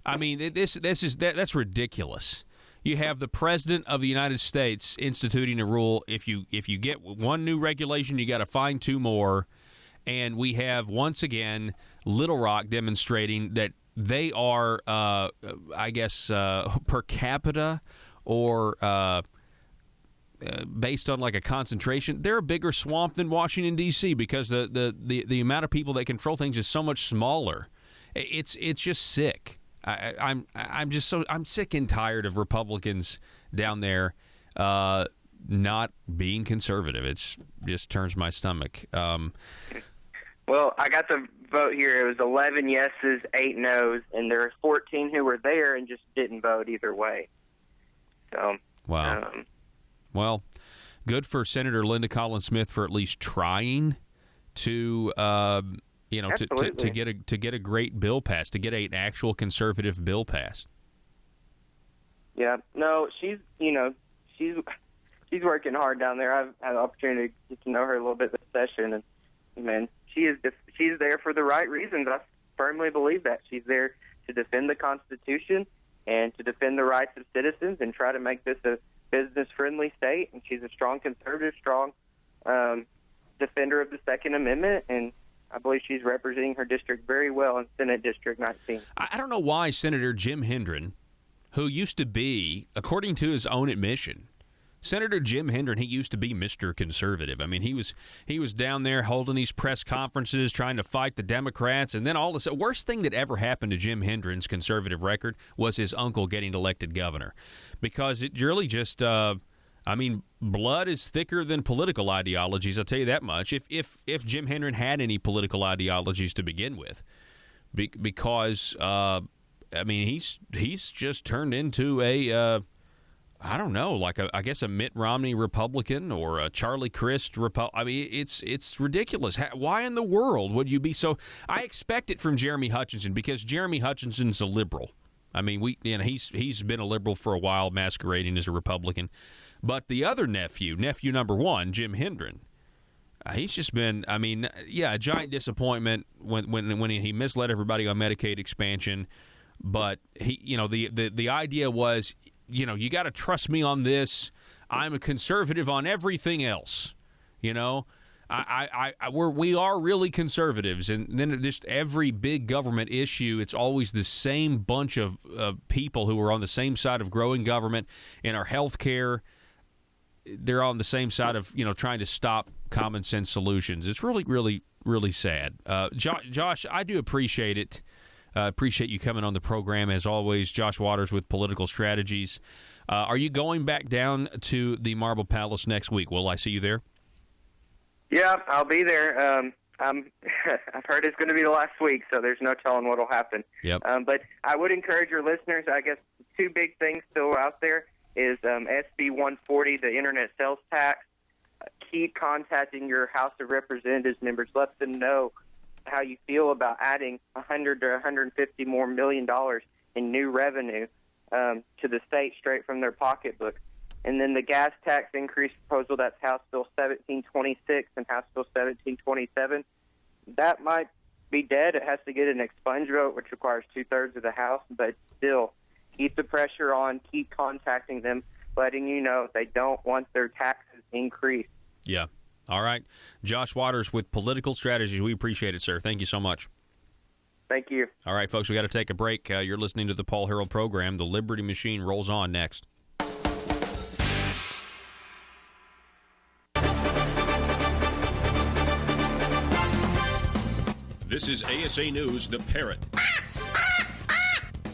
I mean, that's ridiculous. You have the President of the United States instituting a rule: if you get one new regulation, you got to find two more. And we have once again Little Rock demonstrating that they are, per capita or based on like a concentration, they're a bigger swamp than Washington D.C. because the amount of people that control things is so much smaller. It's just sick. I'm sick and tired of Republicans down there not being conservative. It just turns my stomach. Well, I got the vote here. It was 11 yeses, 8 noes, and there were 14 who were there and just didn't vote either way. So, wow. Well, good for Senator Linda Collins Smith for at least trying to, to get a great bill passed, to get an actual conservative bill passed. Yeah, no, she's working hard down there. I've had the opportunity to get to know her a little bit this session, and man, she's there for the right reasons. I firmly believe that she's there to defend the Constitution and to defend the rights of citizens and try to make this a business-friendly state. And she's a strong conservative, strong defender of the Second Amendment, and I believe she's representing her district very well in Senate District 19. I don't know why Senator Jim Hendren, who used to be, according to his own admission, Senator Jim Hendren, he used to be Mr. Conservative. I mean, he was down there holding these press conferences, trying to fight the Democrats, and then all this. The worst thing that ever happened to Jim Hendren's conservative record was his uncle getting elected governor, because it really just, blood is thicker than political ideologies. I'll tell you that much. If Jim Hendren had any political ideologies to begin with, because he's just turned into a. I don't know, I guess a Mitt Romney Republican or a Charlie Crist Republican. I mean, it's ridiculous. Why in the world would you be so? I expect it from Jeremy Hutchinson because Jeremy Hutchinson's a liberal. I mean, he's been a liberal for a while, masquerading as a Republican. But the other nephew number one, Jim Hendren, he's just been, a giant disappointment when he misled everybody on Medicaid expansion. But the idea was, you got to trust me on this. I'm a conservative on everything else. We are really conservatives, and then just every big government issue, it's always the same bunch of people who are on the same side of growing government. In our health care, they're on the same side of trying to stop common sense solutions. It's really, really, really sad. Josh, I do appreciate it. Appreciate you coming on the program, as always. Josh Waters with Political Strategies. Are you going back down to the Marble Palace next week? Will I see you there? Yeah, I'll be there. I've heard it's going to be the last week, so there's no telling what will happen. Yep. But I would encourage your listeners, I guess the two big things still out there is SB 140, the Internet Sales Tax. Keep contacting your House of Representatives members. Let them know how you feel about adding $100 to $150 more million in new revenue to the state straight from their pocketbook. And then the gas tax increase proposal, that's House Bill 1726 and House Bill 1727, that might be dead. It has to get an expunge vote, which requires 2/3 of the House, but still, keep the pressure on, keep contacting them, letting you know they don't want their taxes increased. Yeah. All right. Josh Waters with Political Strategies. We appreciate it, sir. Thank you so much. Thank you. All right, folks, we got to take a break. You're listening to the Paul Harrell program. The Liberty Machine rolls on next. This is ASA News, The Parrot.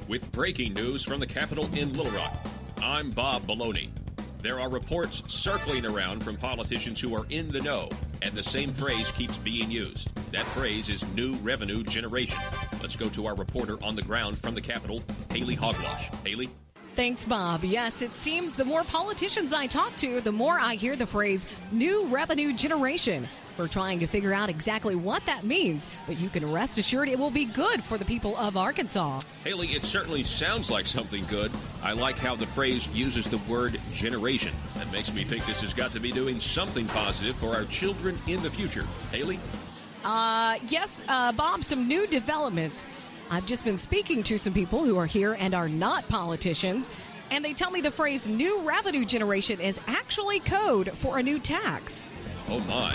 With breaking news from the Capitol in Little Rock. I'm Bob Maloney. There are reports circling around from politicians who are in the know, and the same phrase keeps being used. That phrase is new revenue generation. Let's go to our reporter on the ground from the Capitol, Haley Hogwash. Haley? Thanks, Bob. Yes, it seems the more politicians I talk to, the more I hear the phrase new revenue generation. We're trying to figure out exactly what that means, but you can rest assured it will be good for the people of Arkansas. Haley, it certainly sounds like something good. I like how the phrase uses the word generation. That makes me think this has got to be doing something positive for our children in the future. Haley? Yes, Bob, some new developments. I've just been speaking to some people who are here and are not politicians, and they tell me the phrase new revenue generation is actually code for a new tax. Oh, my.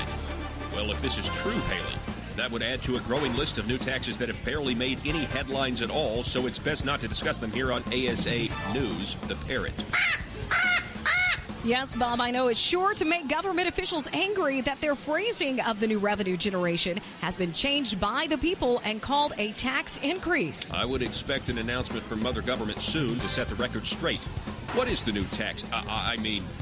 Well, if this is true, Haley, that would add to a growing list of new taxes that have barely made any headlines at all, so it's best not to discuss them here on ASA News, The Parrot. Yes, Bob, I know it's sure to make government officials angry that their phrasing of the new revenue generation has been changed by the people and called a tax increase. I would expect an announcement from Mother Government soon to set the record straight. What is the new tax?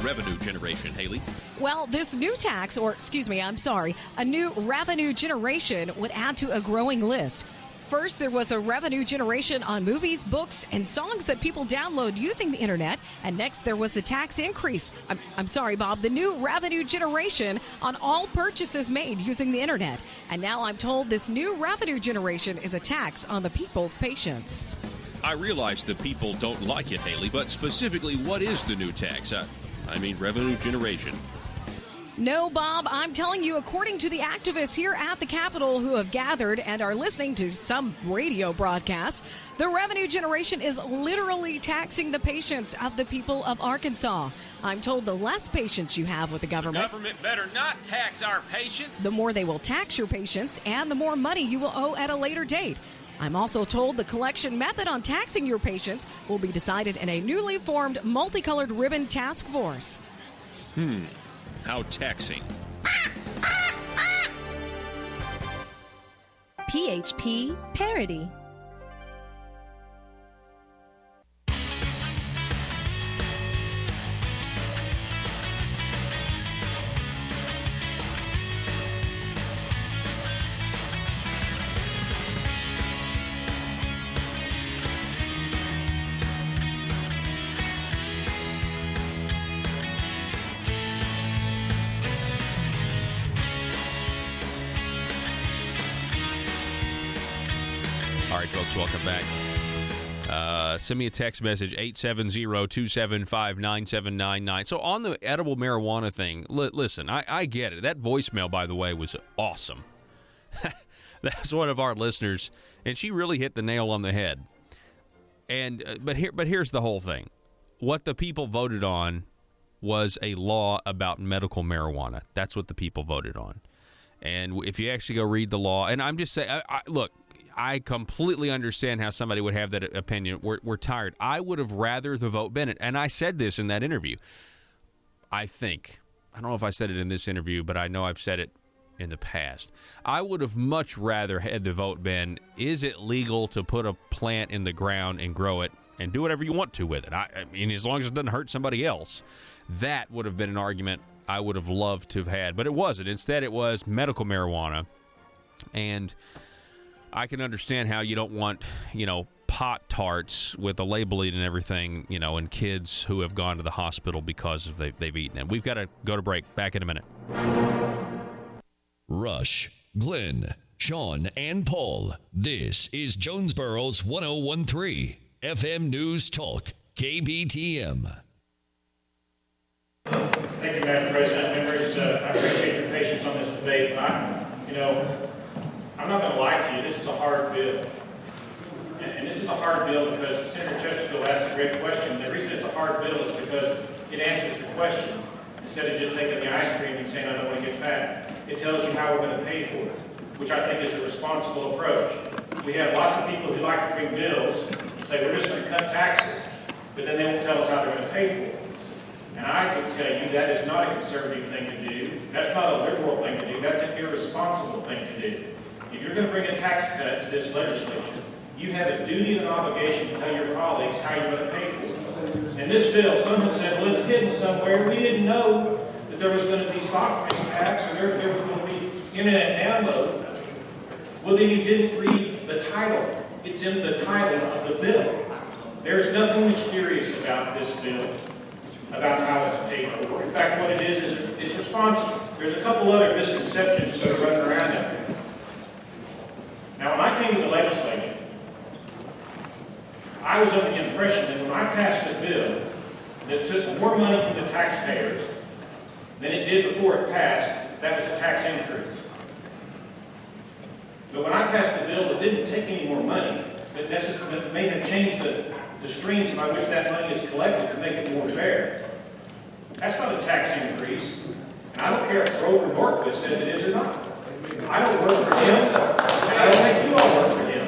Revenue generation, Haley? Well, this new tax, a new revenue generation would add to a growing list. First, there was a revenue generation on movies, books, and songs that people download using the internet. And next, there was the tax increase. I'm sorry, Bob, the new revenue generation on all purchases made using the internet. And now I'm told this new revenue generation is a tax on the people's patience. I realize the people don't like it, Haley, but specifically, what is the new tax? Revenue generation. No, Bob, I'm telling you, according to the activists here at the Capitol who have gathered and are listening to some radio broadcast, the revenue generation is literally taxing the patience of the people of Arkansas. I'm told the less patience you have with the government, the government better not tax our patience, the more they will tax your patience and the more money you will owe at a later date. I'm also told the collection method on taxing your patients will be decided in a newly formed multicolored ribbon task force. How taxing. PHP Parody. All right, folks, welcome back. Send me a text message, 870-275-9799. So on the edible marijuana thing, listen, I get it. That voicemail, by the way, was awesome. That's one of our listeners, and she really hit the nail on the head. And but here's the whole thing. What the people voted on was a law about medical marijuana. That's what the people voted on. And if you actually go read the law, and I'm just saying, look, I completely understand how somebody would have that opinion. We're tired. I would have rather the vote been it. And I said this in that interview. I don't know if I said it in this interview, but I know I've said it in the past. I would have much rather had the vote been, is it legal to put a plant in the ground and grow it and do whatever you want to with it? I mean, as long as it doesn't hurt somebody else. That would have been an argument I would have loved to have had. But it wasn't. Instead, it was medical marijuana. And I can understand how you don't want, pot tarts with the labeling and everything, and kids who have gone to the hospital because they've eaten it. We've got to go to break. Back in a minute. Rush, Glenn, Sean, and Paul. This is Jonesboro's 1013 FM News Talk, KBTM. Thank you, Madam President. Members, I appreciate your patience on this debate. But I'm not going to lie to you. This is a hard bill. And this is a hard bill because Senator Chesterfield asked a great question. The reason it's a hard bill is because it answers the questions. Instead of just taking the ice cream and saying, I don't want to get fat, it tells you how we're going to pay for it, which I think is a responsible approach. We have lots of people who like to bring bills and say, we're just going to cut taxes, but then they won't tell us how they're going to pay for it. And I can tell you that is not a conservative thing to do. That's not a liberal thing to do. That's an irresponsible thing to do. If you're going to bring a tax cut to this legislature, you have a duty and an obligation to tell your colleagues how you're going to pay for it. And this bill, someone said, well, it's hidden somewhere. We didn't know that there was going to be software tax or there was going to be internet download. Well, then you didn't read the title. It's in the title of the bill. There's nothing mysterious about this bill, about how it's paid for. In fact, what it is it's responsible. There's a couple other misconceptions that are running around out there. Now, when I came to the legislature, I was under the impression that when I passed a bill that took more money from the taxpayers than it did before it passed, that was a tax increase. But when I passed a bill that didn't take any more money, that may have changed the streams by which that money is collected to make it more fair, that's not a tax increase. And I don't care if Grover Norquist says it is or not. I don't work for him, and I don't think you all work for him.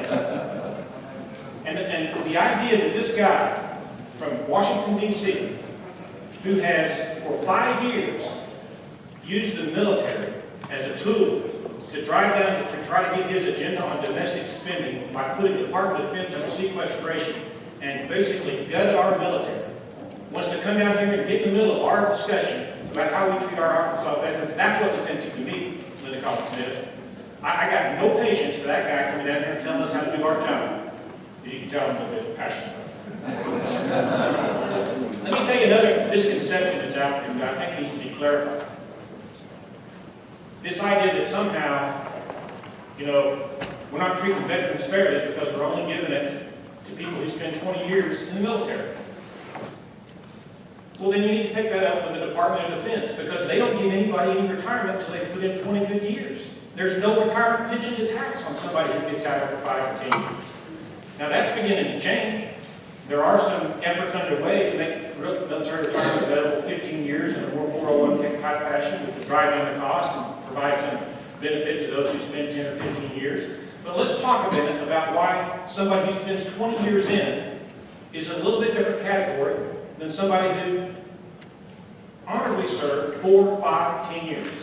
And the idea that this guy from Washington, D.C., who has for 5 years used the military as a tool to drive down, to try to get his agenda on domestic spending by putting the Department of Defense under sequestration and basically gutted our military, wants to come down here and get in the middle of our discussion about how we treat our Arkansas veterans. That's what's offensive to me, Linda Collins-Smith. I got no patience for that guy coming down here and telling us how to do our job. You can tell I'm a bit passionate. Let me tell you another misconception that's out there that I think needs to be clarified. This idea that somehow, we're not treating veterans fairly because we're only giving it to people who spend 20 years in the military. Well, then you need to take that up with the Department of Defense because they don't give anybody any retirement until they put in 20 good years. There's no retirement pension to tax on somebody who gets out after 5 or 10 years. Now that's beginning to change. There are some efforts underway to make military retirement available 15 years in a more 401k type fashion, which will drive down the cost and provide some benefit to those who spend 10 or 15 years. But let's talk a minute about why somebody who spends 20 years in is a little bit different category than somebody who honorably served 4, 5, 10 years.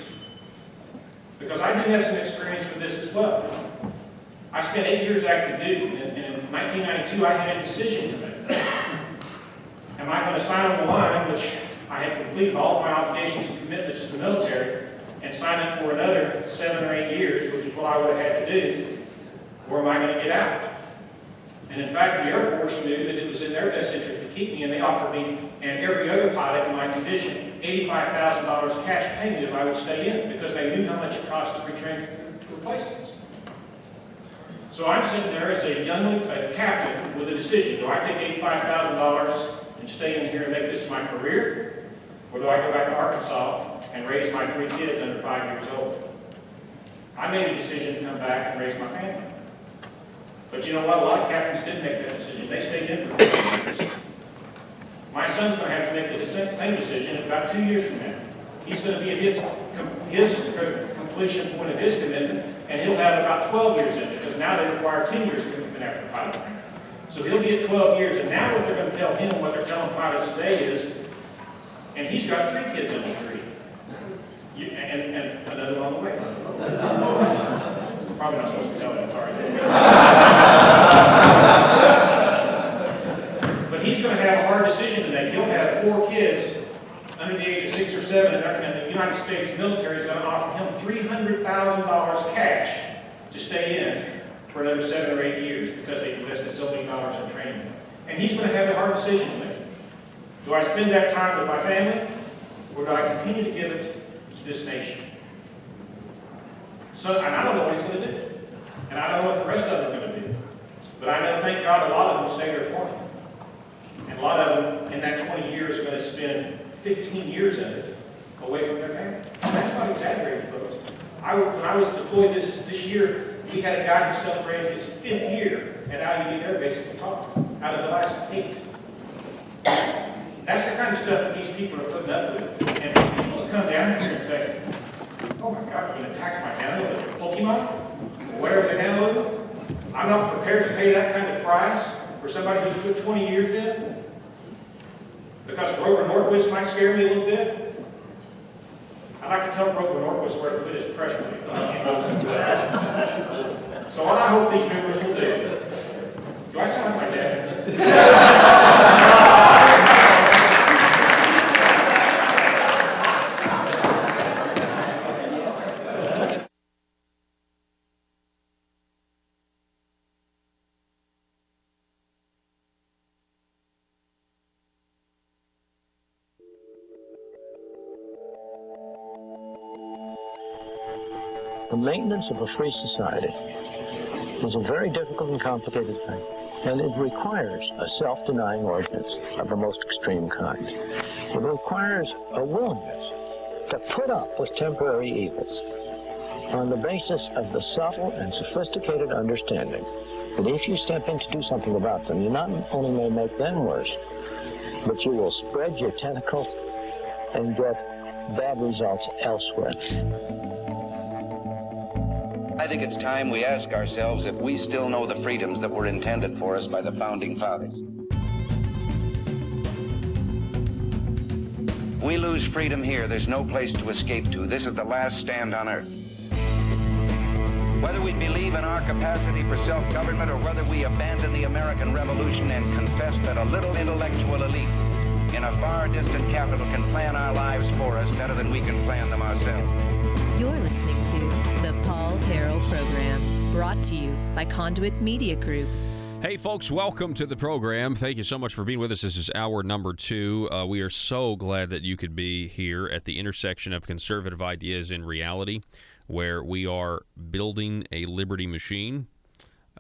Because I do have some experience with this as well. I spent 8 years active duty, and in 1992 I had a decision to make. Am I going to sign on the line, which I had completed all of my obligations and commitments to the military, and sign up for another 7 or 8 years, which is what I would have had to do, or am I going to get out? And in fact, the Air Force knew that it was in their best interest to keep me, and they offered me, and every other pilot in my condition, $85,000 cash payment if I would stay in, because they knew how much it cost to retrain to replace us. So I'm sitting there as a captain with a decision. Do I take $85,000 and stay in here and make this my career? Or do I go back to Arkansas and raise my 3 kids under 5 years old? I made a decision to come back and raise my family. But you know what? A lot of captains didn't make that decision. They stayed in for 5 years. My son's going to have to make the same decision in about 2 years from now. He's going to be at his completion point of his commitment, and he'll have about 12 years in it, because now they require 10 years commitment after pilot training. So he'll be at 12 years, and now what they're going to tell him, what they're telling pilots today is, and he's got 3 kids in the tree, and another on the way. Probably not supposed to tell that, sorry. But he's going to have a hard decision to make. He'll have 4 kids under the age of 6 or 7, and the United States military is going to offer him $300,000 cash to stay in for another 7 or 8 years because they invested so many dollars in training. And he's going to have a hard decision to make. Do I spend that time with my family, or do I continue to give it to this nation? So, and I don't know what he's going to do. And I don't know what the rest of them are going to do. But I know, thank God, a lot of them stay there for me. And a lot of them in that 20 years are going to spend 15 years of it away from their family. That's not exaggerating, folks. When I was deployed this year, we had a guy who celebrated his 5th year at IUD Air Base at Patton out of the last 8. That's the kind of stuff that these people are putting up with. And for people to come down here and say, oh my God, you're going to tax my download of Pokemon? Or whatever they're downloading? I'm not prepared to pay that kind of price for somebody who's put 20 years in? Because Grover Norquist might scare me a little bit? I'd like to tell Grover Norquist where to put his press money, but I can't do that. So what I hope these members will do I sound like my dad? The maintenance of a free society is a very difficult and complicated thing, and it requires a self-denying ordinance of the most extreme kind. It requires a willingness to put up with temporary evils on the basis of the subtle and sophisticated understanding that if you step in to do something about them, you not only may make them worse, but you will spread your tentacles and get bad results elsewhere. I think it's time we ask ourselves if we still know the freedoms that were intended for us by the Founding Fathers. We lose freedom here, there's no place to escape to. This is the last stand on earth. Whether we believe in our capacity for self-government or whether we abandon the American Revolution and confess that a little intellectual elite in a far distant capital can plan our lives for us better than we can plan them ourselves. You're listening to the Paul Harrell Program, brought to you by Conduit Media Group. Hey, folks, welcome to the program. Thank you so much for being with us. This is hour number 2. We are so glad that you could be here at the intersection of conservative ideas and reality, where we are building a liberty machine.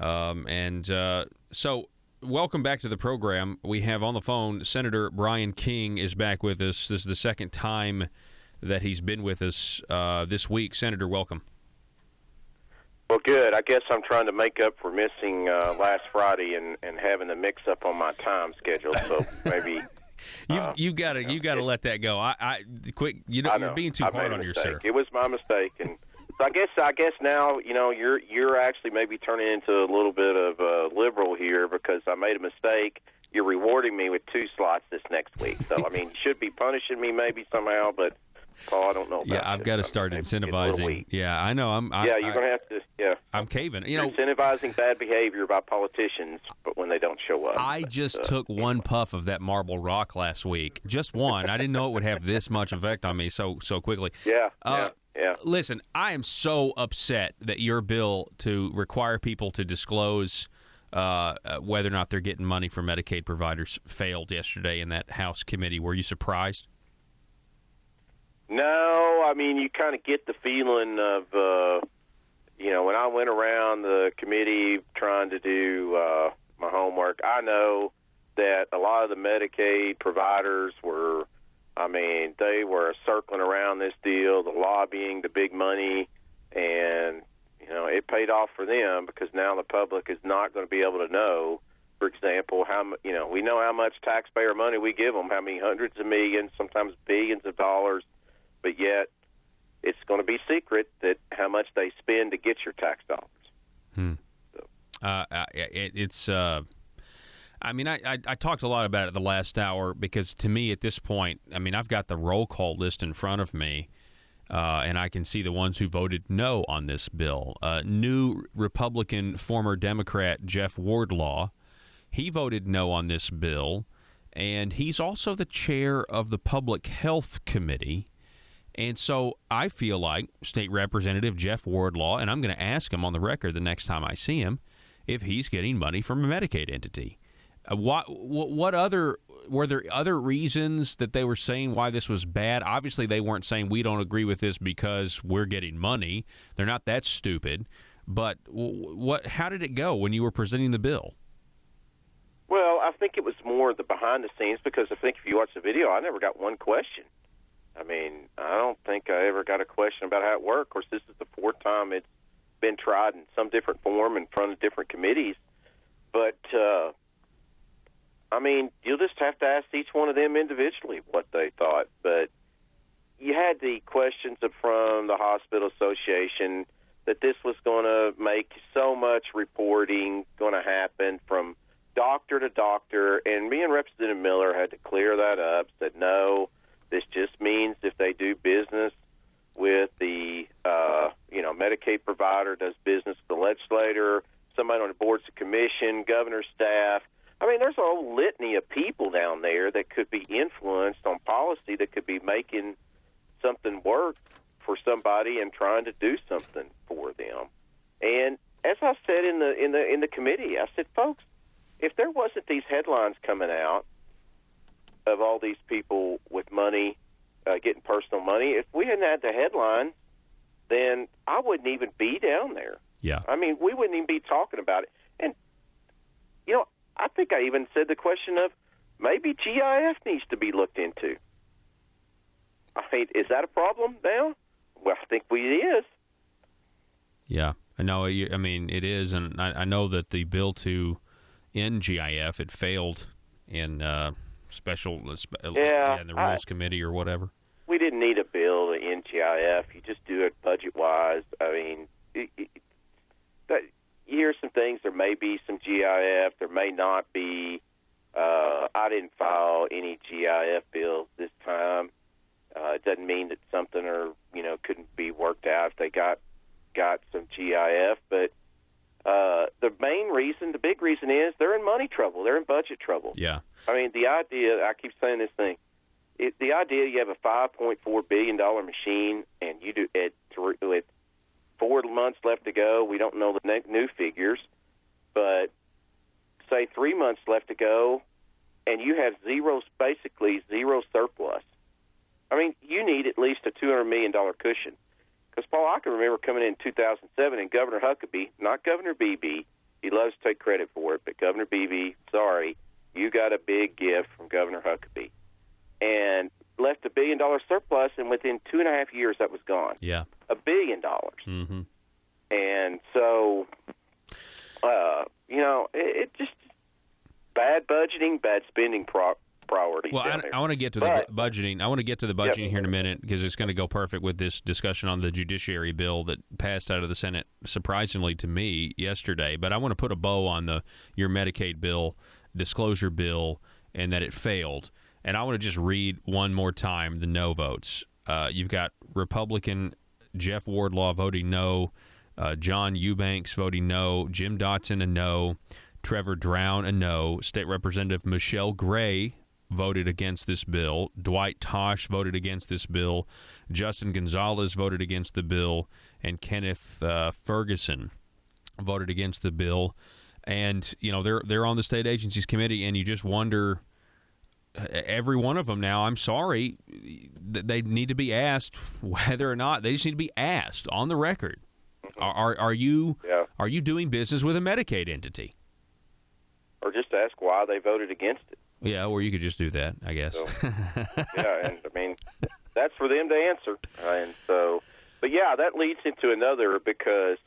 So welcome back to the program. We have on the phone Senator Brian King is back with us. This is the second time that he's been with us this week. Senator, welcome. Well, good. I guess I'm trying to make up for missing last Friday and having a mix-up on my time schedule. So maybe you've got to let that go. Quick. You're being too hard on yourself. It was my mistake, and so I guess now you're actually maybe turning into a little bit of a liberal here because I made a mistake. You're rewarding me with 2 slots this next week. So I mean, you should be punishing me maybe somehow, but. Paul, I don't know about Yeah, I've got to start incentivizing. Yeah, I know. You're going to have to. Yeah, I'm caving. You're incentivizing bad behavior by politicians, but when they don't show up. I just took one puff of that Marble Rock last week, just one. I didn't know it would have this much effect on me so quickly. Yeah. Listen, I am so upset that your bill to require people to disclose whether or not they're getting money from Medicaid providers failed yesterday in that House committee. Were you surprised? No, I mean, you kind of get the feeling of, when I went around the committee trying to do my homework, I know that a lot of the Medicaid providers were, they were circling around this deal, the lobbying, the big money, and, it paid off for them because now the public is not going to be able to know, for example, we know how much taxpayer money we give them, how many hundreds of millions, sometimes billions of dollars, but yet it's going to be secret that how much they spend to get your tax dollars. I talked a lot about it the last hour because to me at this point, I've got the roll call list in front of me, and I can see the ones who voted no on this bill. New Republican former Democrat Jeff Wardlaw, he voted no on this bill, and he's also the chair of the Public Health Committee. And so I feel like State Representative Jeff Wardlaw, and I'm going to ask him on the record the next time I see him, if he's getting money from a Medicaid entity. Were there other reasons that they were saying why this was bad? Obviously, they weren't saying we don't agree with this because we're getting money. They're not that stupid. But how did it go when you were presenting the bill? Well, I think it was more the behind the scenes, because I think if you watch the video, I never got one question. I mean, I don't think I ever got a question about how it worked. Of course, this is the fourth time it's been tried in some different form in front of different committees. But, I mean, you'll just have to ask each one of them individually what they thought. But you had the questions from the Hospital Association that this was going to make so much reporting going to happen from doctor to doctor, and me and Representative Miller had to clear that up, said no, this just means if they do business with the, Medicaid provider, does business with the legislator, somebody on the boards of commission, governor's staff. I mean, there's a whole litany of people down there that could be influenced on policy that could be making something work for somebody and trying to do something for them. And as I said in the committee, I said, folks, if there wasn't these headlines coming out of all these people with money, getting personal money, if we hadn't had the headline, then I wouldn't even be down there. Yeah. I mean, we wouldn't even be talking about it. And, I think I even said the question of maybe GIF needs to be looked into. I mean, is that a problem now? Well, I think it is. Yeah, I know. I mean, it is, and I know that the bill to end GIF, it failed in in the Rules Committee or whatever. We didn't need a bill to end GIF. You just do it budget-wise. I mean, you hear some things. There may be some GIF. There may not be. I didn't file any GIF bills this time. It doesn't mean that something couldn't be worked out if they got some GIF. But the big reason is they're in money trouble. They're in budget trouble. Yeah. I mean, the idea, I keep saying this thing, the idea you have a $5.4 billion machine and you do it with 4 months left to go. We don't know the new figures, but say 3 months left to go, and you have basically zero surplus. I mean, you need at least a $200 million cushion. Because, Paul, I can remember coming in 2007, and Governor Huckabee, not Governor Beebe, he loves to take credit for it, but Governor Beebe, sorry, you got a big gift from Governor Huckabee. And left $1 billion surplus, and within 2.5 years, that was gone. Yeah. $1 billion. Mm-hmm. And so, it just bad budgeting, bad spending priorities. Well, I want to get to the budgeting. I want to get to the budgeting here in a minute because it's going to go perfect with this discussion on the judiciary bill that passed out of the Senate, surprisingly to me, yesterday. But I want to put a bow on your Medicaid bill, disclosure bill, and that it failed. And I want to just read one more time the no votes. You've got Republican Jeff Wardlaw voting no, John Eubanks voting no, Jim Dotson a no, Trevor Drown a no, State Representative Michelle Gray voted against this bill, Dwight Tosh voted against this bill, Justin Gonzalez voted against the bill, and Kenneth Ferguson voted against the bill. And they're on the state agencies committee, and you just wonder. Every one of them now, I'm sorry, they need to be asked whether or not, they just need to be asked on the record. Are you doing business with a Medicaid entity? Or just ask why they voted against it. Yeah, or you could just do that, I guess. So, and I mean, that's for them to answer. And so, but yeah, that leads into another, because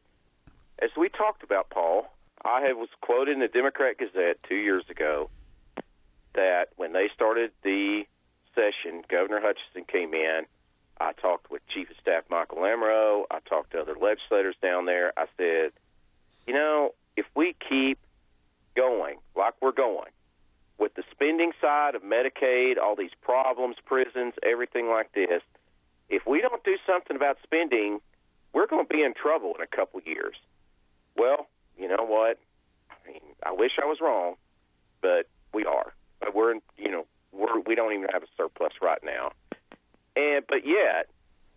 as we talked about, Paul, I was quoted in the Democrat Gazette 2 years ago that when they started the session, Governor Hutchinson came in. I talked with Chief of Staff Michael Amaro. I talked to other legislators down there. I said, if we keep going like we're going with the spending side of Medicaid, all these problems, prisons, everything like this, if we don't do something about spending, we're going to be in trouble in a couple years. Well, you know what? I mean, I wish I was wrong, but we are. We don't even have a surplus right now. But yet,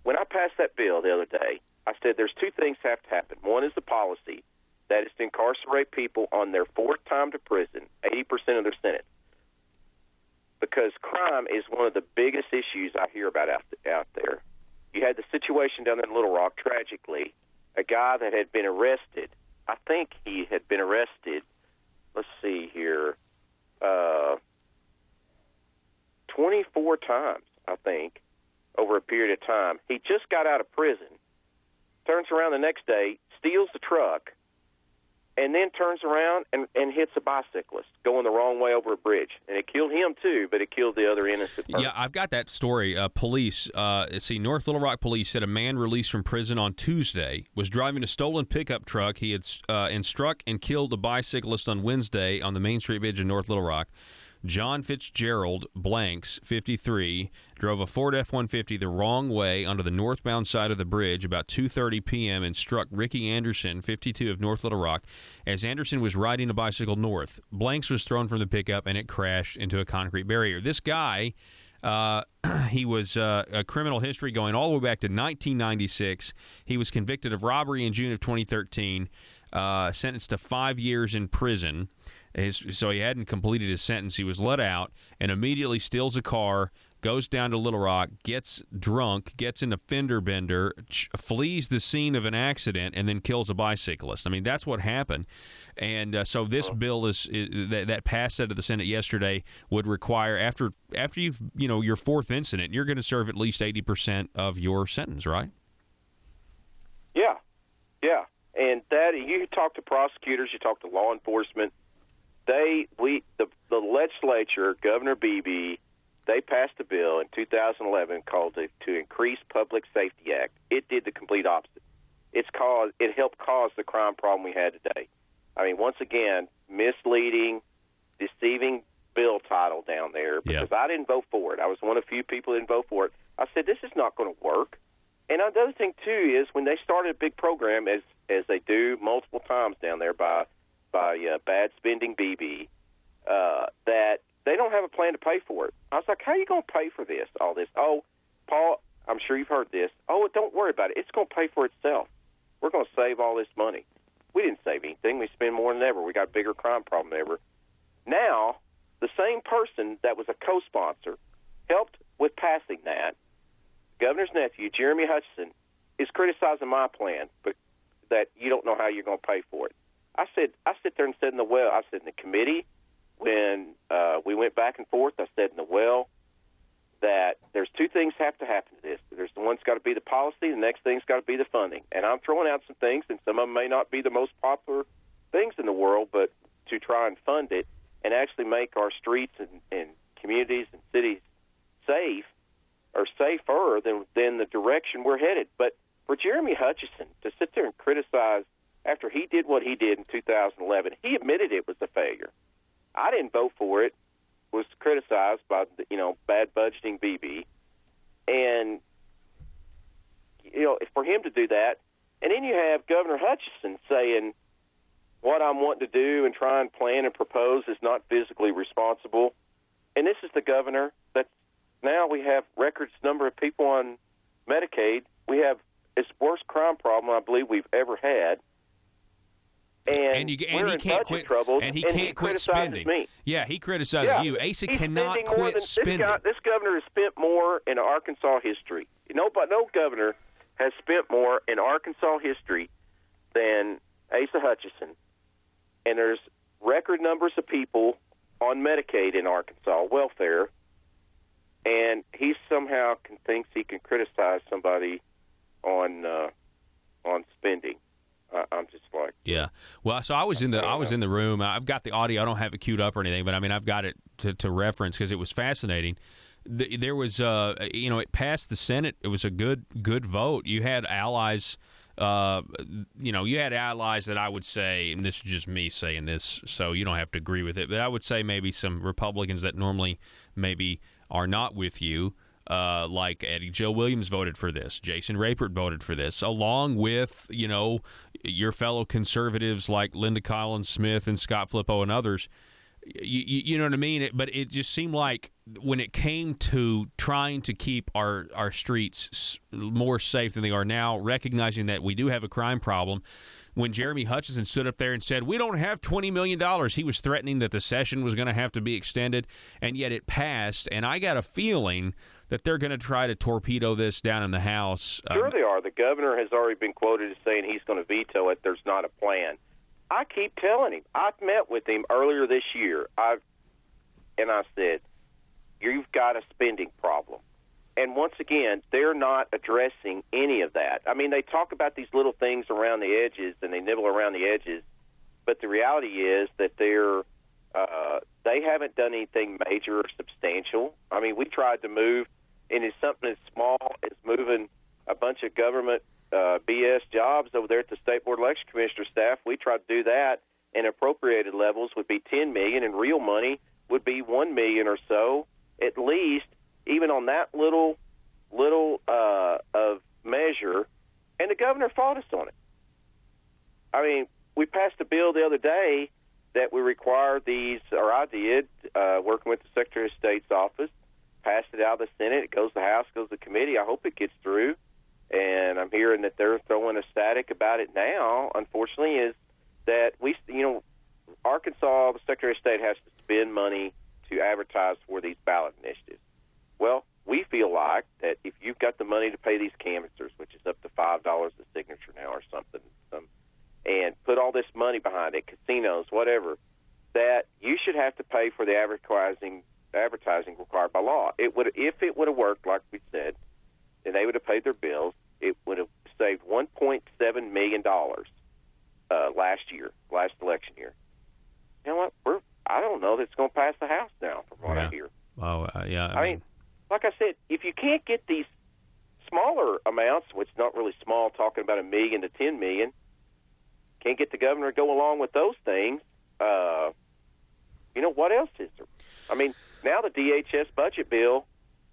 when I passed that bill the other day, I said there's two things have to happen. One is the policy, that is to incarcerate people on their fourth time to prison, 80% of their sentence. Because crime is one of the biggest issues I hear about out there. You had the situation down there in Little Rock, tragically, a guy that had been arrested. I think he had been arrested, let's see here, 24 times, I think, over a period of time. He just got out of prison, turns around the next day, steals the truck, and then turns around and hits a bicyclist going the wrong way over a bridge. And it killed him, too, but it killed the other innocent person. Yeah, I've got that story. Police, North Little Rock police said a man released from prison on Tuesday was driving a stolen pickup truck. He had struck and killed a bicyclist on Wednesday on the Main Street Bridge in North Little Rock. John Fitzgerald Blanks, 53, drove a Ford F-150 the wrong way onto the northbound side of the bridge about 2:30 p.m. and struck Ricky Anderson, 52, of North Little Rock, as Anderson was riding a bicycle north. Blanks was thrown from the pickup, and it crashed into a concrete barrier. This guy, he was a criminal history going all the way back to 1996. He was convicted of robbery in June of 2013, sentenced to 5 years in prison. So he hadn't completed his sentence. He was let out and immediately steals a car, goes down to Little Rock, gets drunk, gets in a fender bender, flees the scene of an accident, and then kills a bicyclist. I mean, that's what happened. And so this bill that passed out of the Senate yesterday would require, after you've, your fourth incident, you're going to serve at least 80% of your sentence, right? Yeah. And you talk to prosecutors, you talk to law enforcement. The legislature, Governor Beebe, they passed a bill in 2011 called the To Increase Public Safety Act. It did the complete opposite. It helped cause the crime problem we had today. I mean, once again, misleading, deceiving bill title down there, because I didn't vote for it. I was one of the few people who didn't vote for it. I said, this is not going to work. And the other thing, too, is when they started a big program, as they do multiple times down there by bad spending BB, that they don't have a plan to pay for it. I was like, how are you going to pay for this, all this? Oh, Paul, I'm sure you've heard this. Oh, don't worry about it. It's going to pay for itself. We're going to save all this money. We didn't save anything. We spend more than ever. We got a bigger crime problem than ever. Now, the same person that was a co-sponsor helped with passing that, Governor's nephew, Jeremy Hutchison, is criticizing my plan, but that you don't know how you're going to pay for it. I sit there and said in the committee, when we went back and forth, I said in the well that there's two things have to happen to this. There's the one's got to be the policy, the next thing's got to be the funding. And I'm throwing out some things, and some of them may not be the most popular things in the world, but to try and fund it and actually make our streets and communities and cities safe or safer than the direction we're headed. But for Jeremy Hutchison to sit there and criticize after he did what he did in 2011, he admitted it was a failure. I didn't vote for it, was criticized by, bad budgeting BB. And, for him to do that, and then you have Governor Hutchison saying what I'm wanting to do and try and plan and propose is not physically responsible. And this is the governor that now we have records number of people on Medicaid. We have its worst crime problem I believe we've ever had. And he can't quit troubles, and he can't quit spending. Me. Yeah, he criticizes you. Asa cannot quit spending. This governor has spent more in Arkansas history. No governor has spent more in Arkansas history than Asa Hutchison. And there's record numbers of people on Medicaid in Arkansas, welfare, and he somehow thinks he can criticize somebody on spending. I'm just like, yeah. Well, so I was in the room. I've got the audio. I don't have it queued up or anything, but I mean, I've got it to reference because it was fascinating. There was, it passed the Senate. It was a good vote. You had allies. You had allies that I would say, and this is just me saying this, so you don't have to agree with it, but I would say maybe some Republicans that normally maybe are not with you. Like Eddie Joe Williams voted for this. Jason Rapert voted for this, along with, your fellow conservatives like Linda Collins Smith and Scott Flippo and others. You know what I mean? But it just seemed like when it came to trying to keep our streets more safe than they are now, recognizing that we do have a crime problem, when Jeremy Hutchison stood up there and said, we don't have $20 million, he was threatening that the session was going to have to be extended, and yet it passed. And I got a feeling that they're going to try to torpedo this down in the House. Sure they are. The governor has already been quoted as saying he's going to veto it. There's not a plan. I keep telling him. I've met with him earlier this year. I've and I said, you've got a spending problem. And once again, they're not addressing any of that. I mean, they talk about these little things around the edges, and they nibble around the edges, but the reality is that they haven't done anything major or substantial. I mean, we tried to move, and it's something as small as moving a bunch of government BS jobs over there at the State Board Election Commissioner staff. We tried to do that, and appropriated levels would be $10 million, and real money would be $1 million or so, at least, even on that little of measure, and the governor fought us on it. I mean, we passed a bill the other day that we require these, or I did, working with the Secretary of State's office, passed it out of the Senate. It goes to the House, goes to the committee. I hope it gets through. And I'm hearing that they're throwing a static about it now, unfortunately, is that Arkansas, the Secretary of State has to spend money to advertise for these ballot initiatives. Well, we feel like that if you've got the money to pay these canvassers, which is up to $5 a signature now or something, and put all this money behind it, casinos, whatever, that you should have to pay for the advertising required by law. If it would have worked like we said, and they would have paid their bills, it would have saved $1.7 million last election year. You know what? I don't know that it's going to pass the House now, from what I hear. Oh, yeah. I mean, like I said, if you can't get these smaller amounts, which is not really small, talking about $1 million to $10 million, can't get the governor to go along with those things, what else is there? I mean, now the DHS budget bill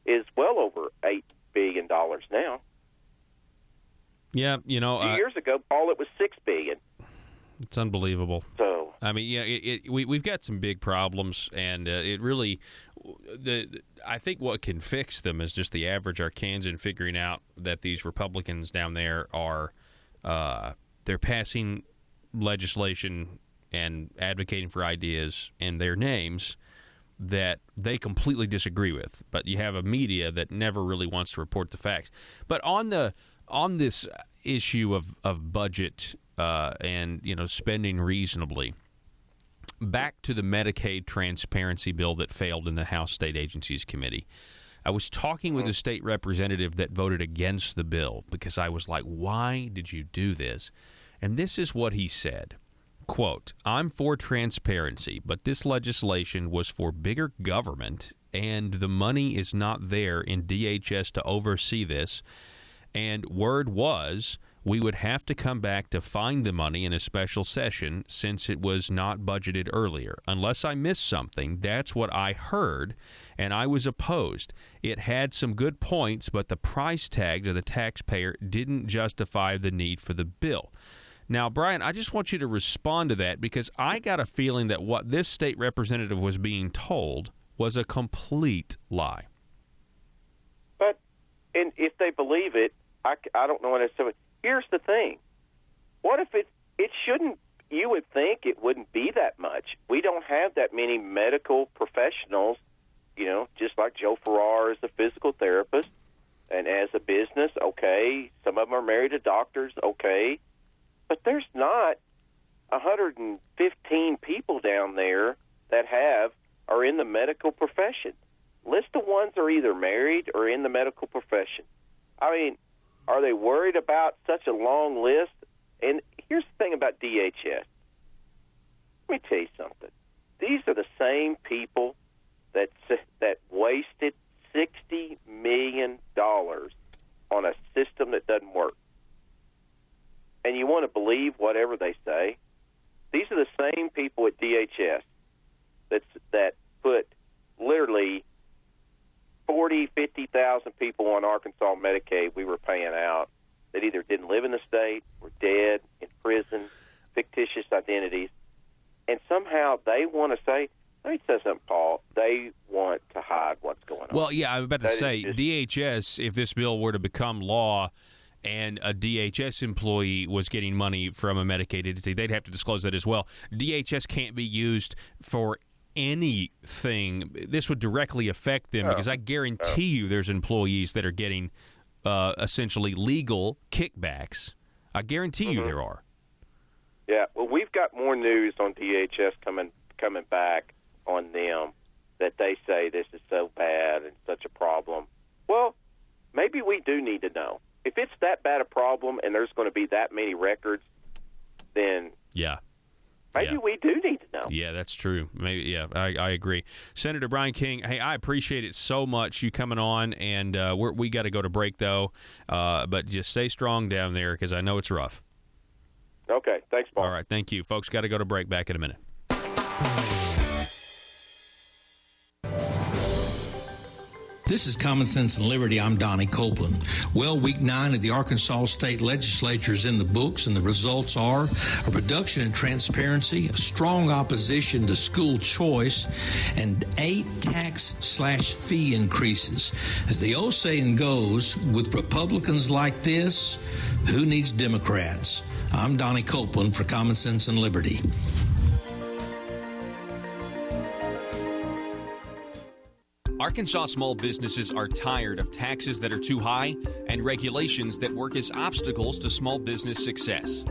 is well over $8 billion now. Yeah, 2 years ago, Paul, it was $6 billion. It's unbelievable. So I mean, we've got some big problems, and it really, I think what can fix them is just the average Arkansan figuring out that these Republicans down there are, they're passing legislation and advocating for ideas in their names that they completely disagree with. But you have a media that never really wants to report the facts. But on this issue of budget and spending reasonably, back to the Medicaid transparency bill that failed in the House State Agencies Committee. I was talking with a state representative that voted against the bill because I was like, why did you do this? And this is what he said. Quote, I'm for transparency, but this legislation was for bigger government, and the money is not there in DHS to oversee this. And word was we would have to come back to find the money in a special session since it was not budgeted earlier. Unless I missed something, that's what I heard, and I was opposed. It had some good points, but the price tag to the taxpayer didn't justify the need for the bill. Now, Brian, I just want you to respond to that because I got a feeling that what this state representative was being told was a complete lie. But and if they believe it, I don't know what to say. Here's the thing. What if it shouldn't, you would think it wouldn't be that much. We don't have that many medical professionals, just like Joe Farrar is a physical therapist, and as a business, okay, some of them are married to doctors, okay, but there's not 115 people down there that are in the medical profession. List the ones that are either married or in the medical profession. I mean, are they worried about such a long list? And here's the thing about DHS. Let me tell you something. These are the same people that wasted $60 million on a system that doesn't work. And you want to believe whatever they say? These are the same people at DHS that put literally 40,000, 50,000 people on Arkansas Medicaid we were paying out that either didn't live in the state, were dead, in prison, fictitious identities. And somehow they want to say, let me say something, Paul, they want to hide what's going on. Well, yeah, I was about to say, DHS, if this bill were to become law and a DHS employee was getting money from a Medicaid entity, they'd have to disclose that as well. DHS can't be used for anything. This would directly affect them because I guarantee you there's employees that are getting essentially legal kickbacks. I guarantee you there are. Yeah, well, we've got more news on DHS coming back on them that they say this is so bad and such a problem. Well, maybe we do need to know. If it's that bad a problem and there's going to be that many records, then maybe we do need to know. Yeah, that's true. Maybe. Yeah, I agree. Senator Brian King, hey, I appreciate it so much, you coming on, and we got to go to break, though. But just stay strong down there because I know it's rough. Okay, thanks, Paul. All right, thank you. Folks, got to go to break. Back in a minute. This is Common Sense and Liberty. I'm Donnie Copeland. Well, week 9 of the Arkansas State Legislature is in the books, and the results are a reduction in transparency, a strong opposition to school choice, and 8 tax/fee increases. As the old saying goes, with Republicans like this, who needs Democrats? I'm Donnie Copeland for Common Sense and Liberty. Arkansas small businesses are tired of taxes that are too high and regulations that work as obstacles to small business success.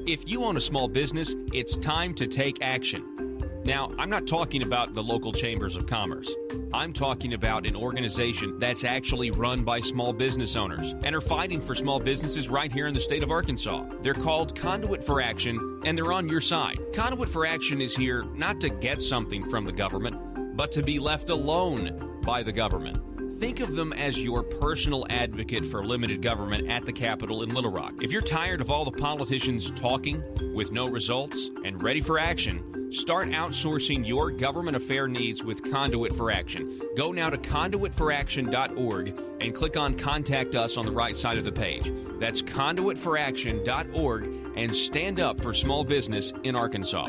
If you own a small business, it's time to take action. Now, I'm not talking about the local chambers of commerce. I'm talking about an organization that's actually run by small business owners and are fighting for small businesses right here in the state of Arkansas. They're called Conduit for Action, and they're on your side. Conduit for Action is here not to get something from the government, but to be left alone by the government. Think of them as your personal advocate for limited government at the Capitol in Little Rock. If you're tired of all the politicians talking with no results and ready for action, start outsourcing your government affair needs with Conduit for Action. Go now to conduitforaction.org and click on Contact Us on the right side of the page. That's conduitforaction.org, and stand up for small business in Arkansas.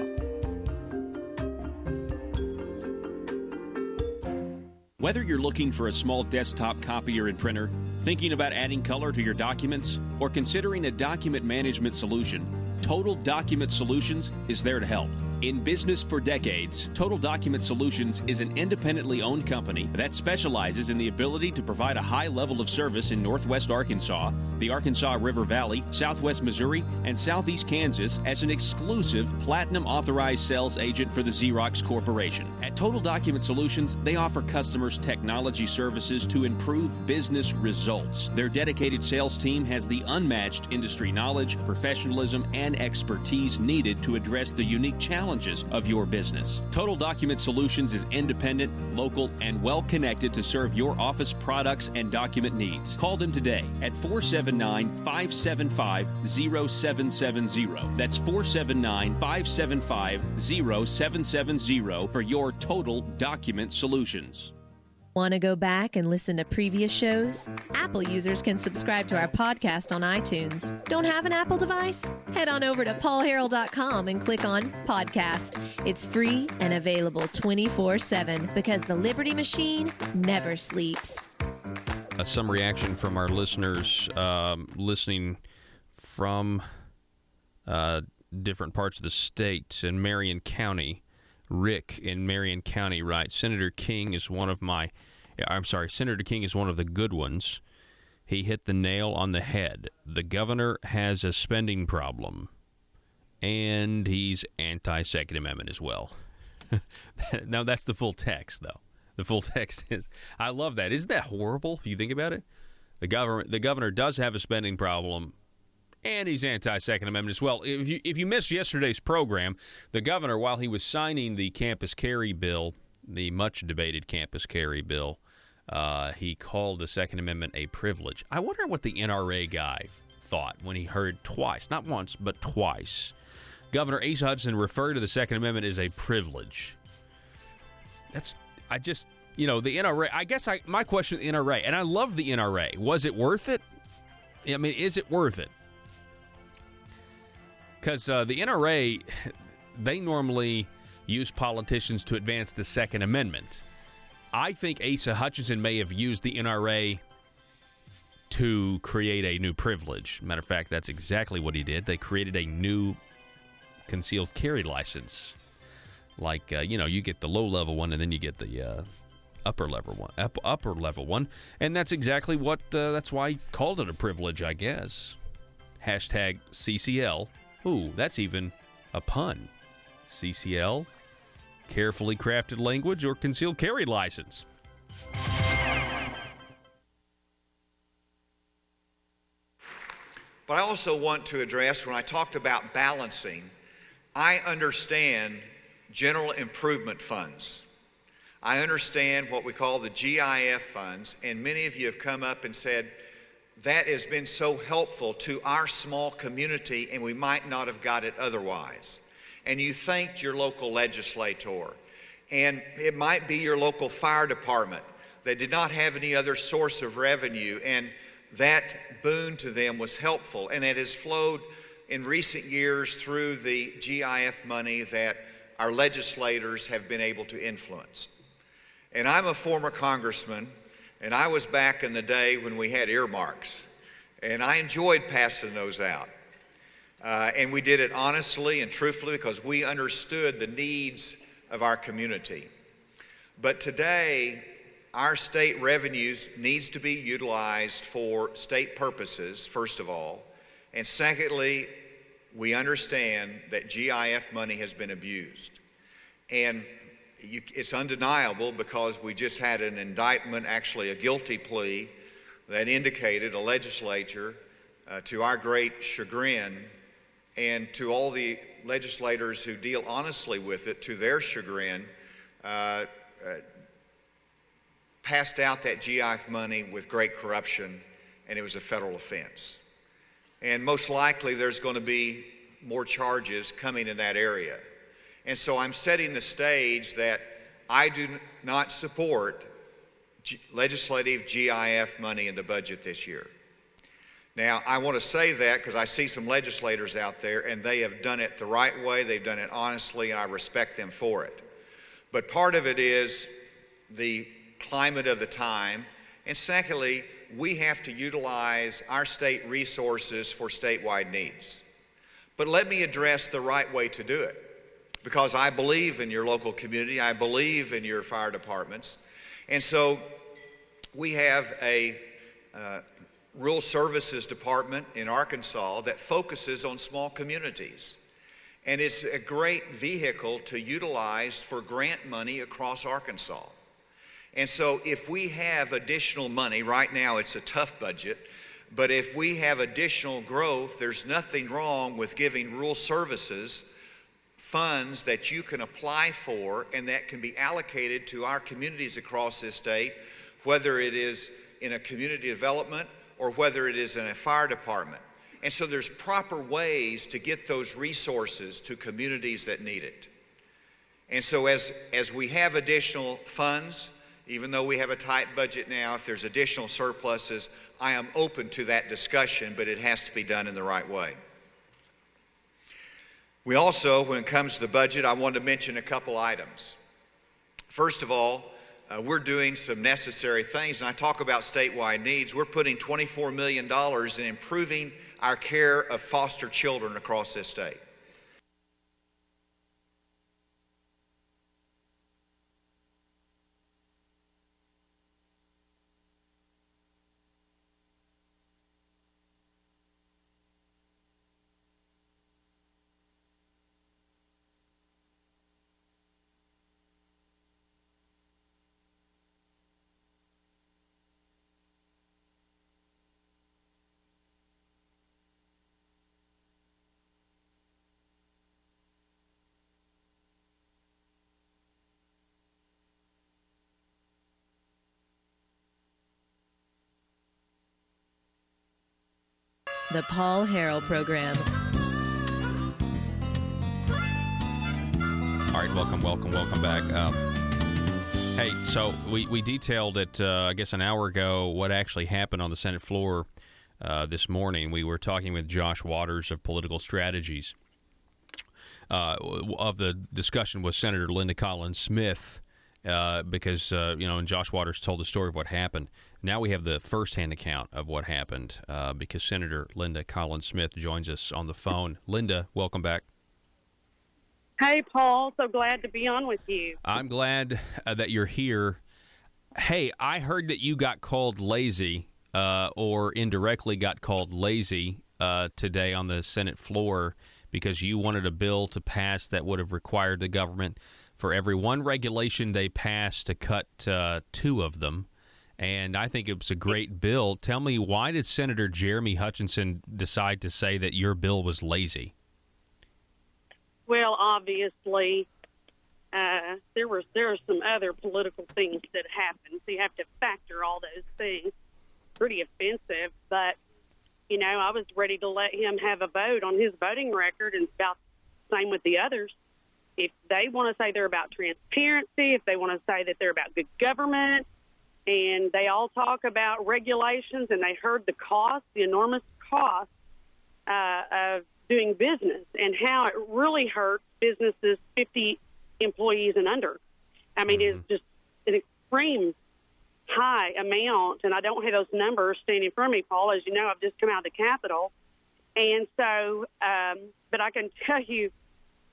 Whether you're looking for a small desktop copier and printer, thinking about adding color to your documents, or considering a document management solution, Total Document Solutions is there to help. In business for decades, Total Document Solutions is an independently owned company that specializes in the ability to provide a high level of service in Northwest Arkansas, the Arkansas River Valley, Southwest Missouri, and Southeast Kansas as an exclusive Platinum Authorized Sales Agent for the Xerox Corporation. At Total Document Solutions, they offer customers technology services to improve business results. Their dedicated sales team has the unmatched industry knowledge, professionalism, and expertise needed to address the unique challenges of your business. Total Document Solutions is independent, local, and well-connected to serve your office products and document needs. Call them today at 479-575-0770. That's 479-575-0770 for your Total Document Solutions. Want to go back and listen to previous shows? Apple users can subscribe to our podcast on iTunes. Don't have an Apple device? Head on over to paulharrell.com and click on Podcast. It's free and available 24/7 because the Liberty Machine never sleeps. Some reaction from our listeners listening from different parts of the state. In Marion County, Rick in Marion County writes, Senator King is one of the good ones. He hit the nail on the head. The governor has a spending problem, and he's anti-Second Amendment as well. Now, that's the full text, though. The full text is, I love that. Isn't that horrible if you think about it? The governor does have a spending problem, and he's anti-Second Amendment as well. If you missed yesterday's program, the governor, while he was signing the campus carry bill, the much-debated campus carry bill, he called the Second Amendment a privilege. I wonder what the NRA guy thought when he heard twice, not once, but twice, Governor Asa Hutchinson referred to the Second Amendment as a privilege. The NRA, my question to the NRA, and I love the NRA, was it worth it? I mean, is it worth it? Because the NRA, they normally use politicians to advance the Second Amendment. I think Asa Hutchinson may have used the NRA to create a new privilege. Matter of fact, that's exactly what he did. They created a new concealed carry license. Like, you get the low-level one, and then you get the upper-level one. And that's exactly what, that's why he called it a privilege, I guess. Hashtag CCL. Ooh, that's even a pun. CCL, carefully crafted language, or concealed carry license. But I also want to address, when I talked about balancing, I understand general improvement funds. I understand what we call the GIF funds, and many of you have come up and said, that has been so helpful to our small community and we might not have got it otherwise. And you thanked your local legislator. And it might be your local fire department that did not have any other source of revenue, and that boon to them was helpful. And it has flowed in recent years through the GIF money that our legislators have been able to influence. And I'm a former congressman, and I was back in the day when we had earmarks, and I enjoyed passing those out. And we did it honestly and truthfully because we understood the needs of our community. But today, our state revenues needs to be utilized for state purposes, first of all. And secondly, we understand that GIF money has been abused. And it's undeniable because we just had an indictment, actually a guilty plea, that indicated a legislature, to our great chagrin, and to all the legislators who deal honestly with it, to their chagrin, passed out that GIF money with great corruption, and it was a federal offense. And most likely there's going to be more charges coming in that area. And so I'm setting the stage that I do not support legislative GIF money in the budget this year. Now, I want to say that because I see some legislators out there and they have done it the right way, they've done it honestly, and I respect them for it. But part of it is the climate of the time, and secondly, we have to utilize our state resources for statewide needs. But let me address the right way to do it. Because I believe in your local community, I believe in your fire departments. And so we have a rural services department in Arkansas that focuses on small communities. And it's a great vehicle to utilize for grant money across Arkansas. And so if we have additional money, right now it's a tough budget, but if we have additional growth, there's nothing wrong with giving rural services funds that you can apply for and that can be allocated to our communities across this state, whether it is in a community development or whether it is in a fire department. And so there's proper ways to get those resources to communities that need it. And so as we have additional funds, even though we have a tight budget now, if there's additional surpluses, I am open to that discussion, but it has to be done in the right way. We also, when it comes to the budget, I wanted to mention a couple items. First of all, we're doing some necessary things, and I talk about statewide needs. We're putting $24 million in improving our care of foster children across this state. The Paul Harrell Program. All right, welcome back. Hey, so we detailed it, I guess, an hour ago, what actually happened on the Senate floor this morning. We were talking with Josh Waters of Political Strategies. Of the discussion was Senator Linda Collins Smith, because, and Josh Waters told the story of what happened. Now we have the firsthand account of what happened because Senator Linda Collins Smith joins us on the phone. Linda, welcome back. Hey, Paul. So glad to be on with you. I'm glad that you're here. Hey, I heard that you got called lazy or indirectly got called lazy today on the Senate floor because you wanted a bill to pass that would have required the government for every one regulation they passed to cut 2 of them. And I think it was a great bill. Tell me, why did Senator Jeremy Hutchinson decide to say that your bill was lazy? Well, obviously, there are some other political things that happened, so you have to factor all those things. Pretty offensive, but, you know, I was ready to let him have a vote on his voting record, and about the same with the others. If they want to say they're about transparency, if they want to say that they're about good government, and they all talk about regulations, and they heard the cost, the enormous cost of doing business and how it really hurts businesses 50 employees and under. I mean, it's just an extreme high amount, and I don't have those numbers standing in front of me, Paul. As you know, I've just come out of the Capitol. And so, but I can tell you,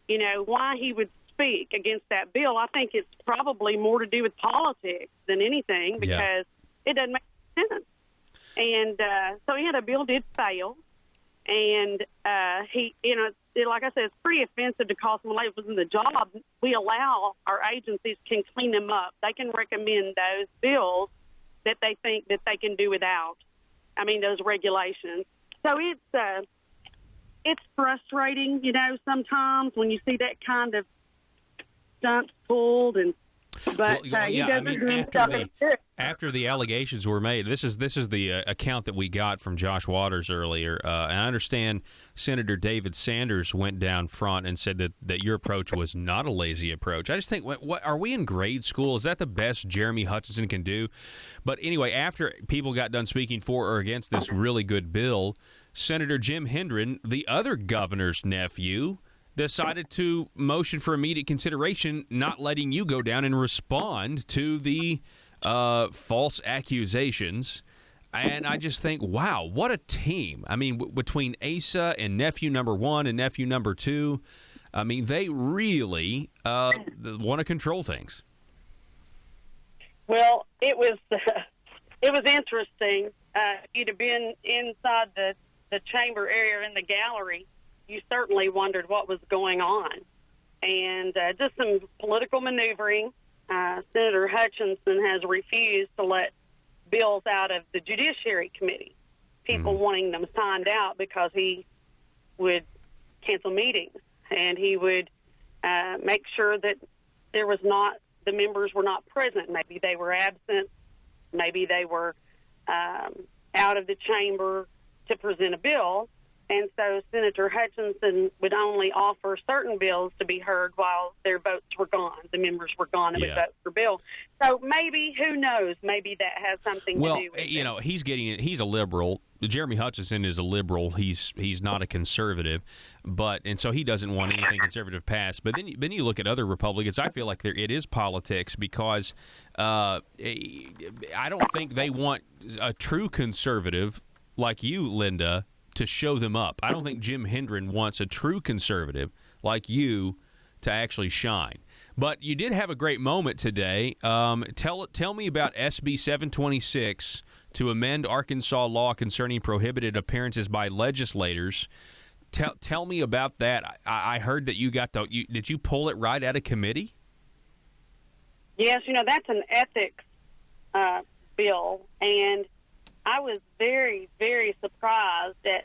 you know, why he would speak against that bill. I think it's probably more to do with politics than anything, because it doesn't make sense. And so, yeah, the bill did fail. And he, you know, like I said, it's pretty offensive to call someone late in the job. We allow our agencies can clean them up. They can recommend those bills that they think that they can do without. I mean, those regulations. So it's frustrating, you know, sometimes when you see that kind of stunts pulled. And but he doesn't after the allegations were made, this is the account that we got from Josh Waters earlier, and I understand Senator David Sanders went down front and said that your approach was not a lazy approach. I just think, what are we in grade school? Is that the best Jeremy Hutchinson can do? But anyway, after people got done speaking for or against this really good bill, Senator Jim Hendren, the other governor's nephew, decided to motion for immediate consideration, not letting you go down and respond to the false accusations. And I just think, wow, what a team. I mean, between Asa and nephew number 1 and nephew number 2, I mean, they really want to control things. Well, it was interesting. If you'd have been inside the chamber area in the gallery, you certainly wondered what was going on. And just some political maneuvering. Senator Hutchinson has refused to let bills out of the Judiciary Committee, people wanting them signed out, because he would cancel meetings, and he would make sure that the members were not present. Maybe they were absent. Maybe they were out of the chamber to present a bill. And so Senator Hutchinson would only offer certain bills to be heard while their votes were gone. The members were gone and would vote for bill. So maybe, who knows, maybe that has something to do with it. Well, you know, he's getting it. He's a liberal. Jeremy Hutchinson is a liberal. He's not a conservative, and so he doesn't want anything conservative passed. But then you look at other Republicans. I feel like it is politics, because I don't think they want a true conservative like you, Linda, to show them up. I don't think Jim Hendren wants a true conservative like you to actually shine. But you did have a great moment today. Tell me about SB 726 to amend Arkansas law concerning prohibited appearances by legislators. Tell me about that. I heard that did you pull it right out of committee? Yes, you know, that's an ethics bill, and I was very, very surprised at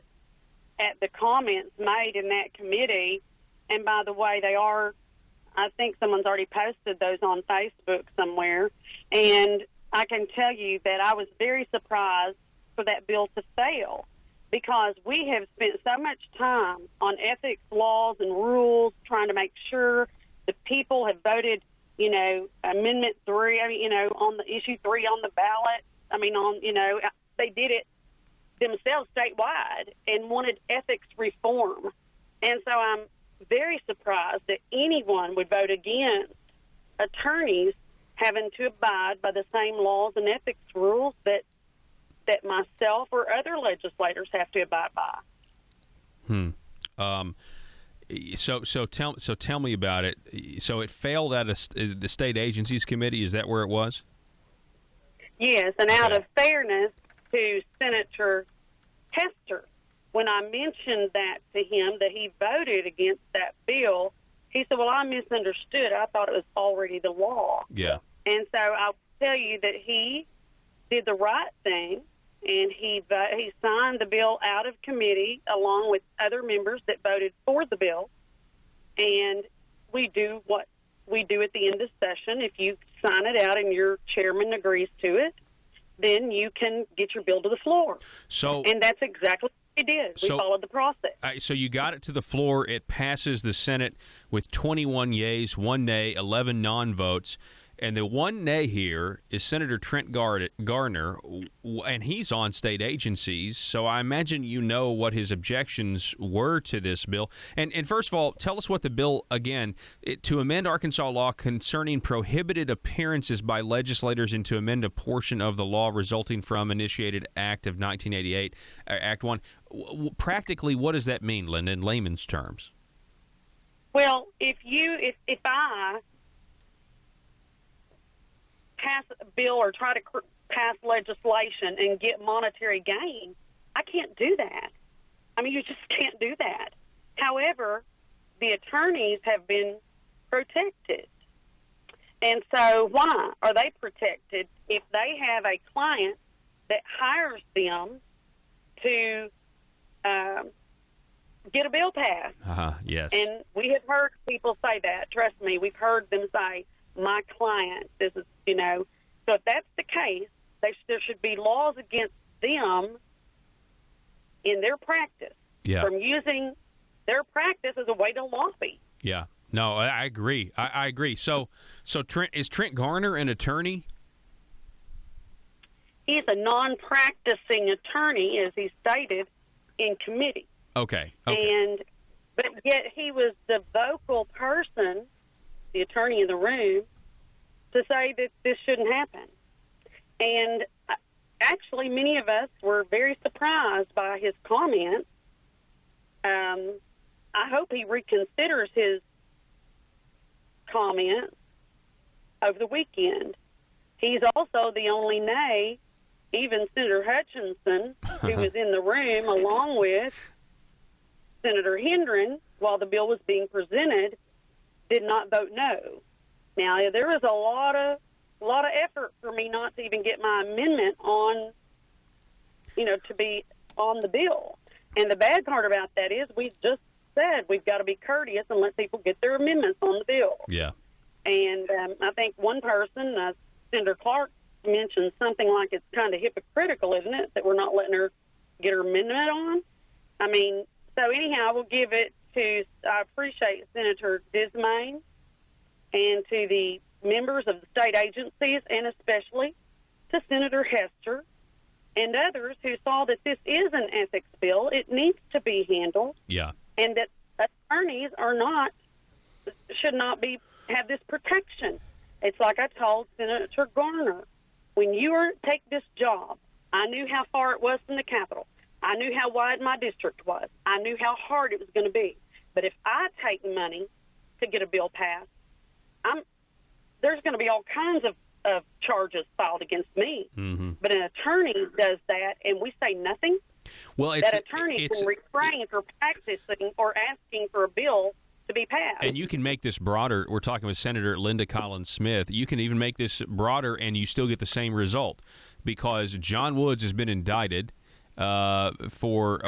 the comments made in that committee. And by the way, I think someone's already posted those on Facebook somewhere. And I can tell you that I was very surprised for that bill to fail, because we have spent so much time on ethics laws and rules trying to make sure the people have voted, you know, Amendment 3, you know, on the issue 3 on the ballot. I mean, they did it themselves statewide and wanted ethics reform. And so I'm very surprised that anyone would vote against attorneys having to abide by the same laws and ethics rules that myself or other legislators have to abide by. So tell me about it. So it failed at the state agencies committee. Is that where it was? Yes, and out of fairness to Senator Hester, when I mentioned that to him, that he voted against that bill, He said, well, I misunderstood. I thought it was already the law. Yeah. And so I'll tell you that he did the right thing, and he signed the bill out of committee along with other members that voted for the bill. And we do what we do at the end of session. If you sign it out and your chairman agrees to it, then you can get your bill to the floor. And that's exactly what we did. We followed the process. So you got it to the floor. It passes the Senate with 21 yeas, 1 nay, 11 non-votes. And the one nay here is Senator Trent Garner, and he's on state agencies, so I imagine you know what his objections were to this bill. And first of all, tell us what the bill, again, to amend Arkansas law concerning prohibited appearances by legislators and to amend a portion of the law resulting from initiated Act of 1988, Act 1. Practically, what does that mean, Linda, in layman's terms? Well, if I pass a bill or try to pass legislation and get monetary gain, I can't do that. I mean, you just can't do that. However, the attorneys have been protected. And so why are they protected? If they have a client that hires them to get a bill passed. Yes. And we have heard people say that. Trust me, we've heard them say, my client, this is, so if that's the case, there should be laws against them in their practice from using their practice as a way to lobby. Yeah. No, I agree. I agree. So is Trent Garner an attorney? He's a non-practicing attorney, as he stated in committee. Okay. But yet he was the vocal person, the attorney in the room, to say that this shouldn't happen. And actually, many of us were very surprised by his comments. I hope he reconsiders his comments over the weekend. He's also the only nay. Even Senator Hutchinson, who was in the room along with Senator Hendren while the bill was being presented, did not vote no. Now, there was a lot of effort for me not to even get my amendment on, to be on the bill. And the bad part about that is we just said we've got to be courteous and let people get their amendments on the bill. Yeah. And I think one person, Senator Clark, mentioned something like it's kind of hypocritical, isn't it, that we're not letting her get her amendment on? I mean, so anyhow, we'll give it to, I appreciate Senator Dismayne and to the members of the state agencies, and especially to Senator Hester and others who saw that this is an ethics bill. It needs to be handled. Yeah. And that attorneys should not have this protection. It's like I told Senator Garner, when you take this job, I knew how far it was from the Capitol. I knew how wide my district was. I knew how hard it was going to be. But if I take money to get a bill passed, there's going to be all kinds of charges filed against me. Mm-hmm. But an attorney does that, and we say nothing. Well, that attorney can refrain from practicing or asking for a bill to be passed. And you can make this broader. We're talking with Senator Linda Collins Smith. You can even make this broader, and you still get the same result, because John Woods has been indicted for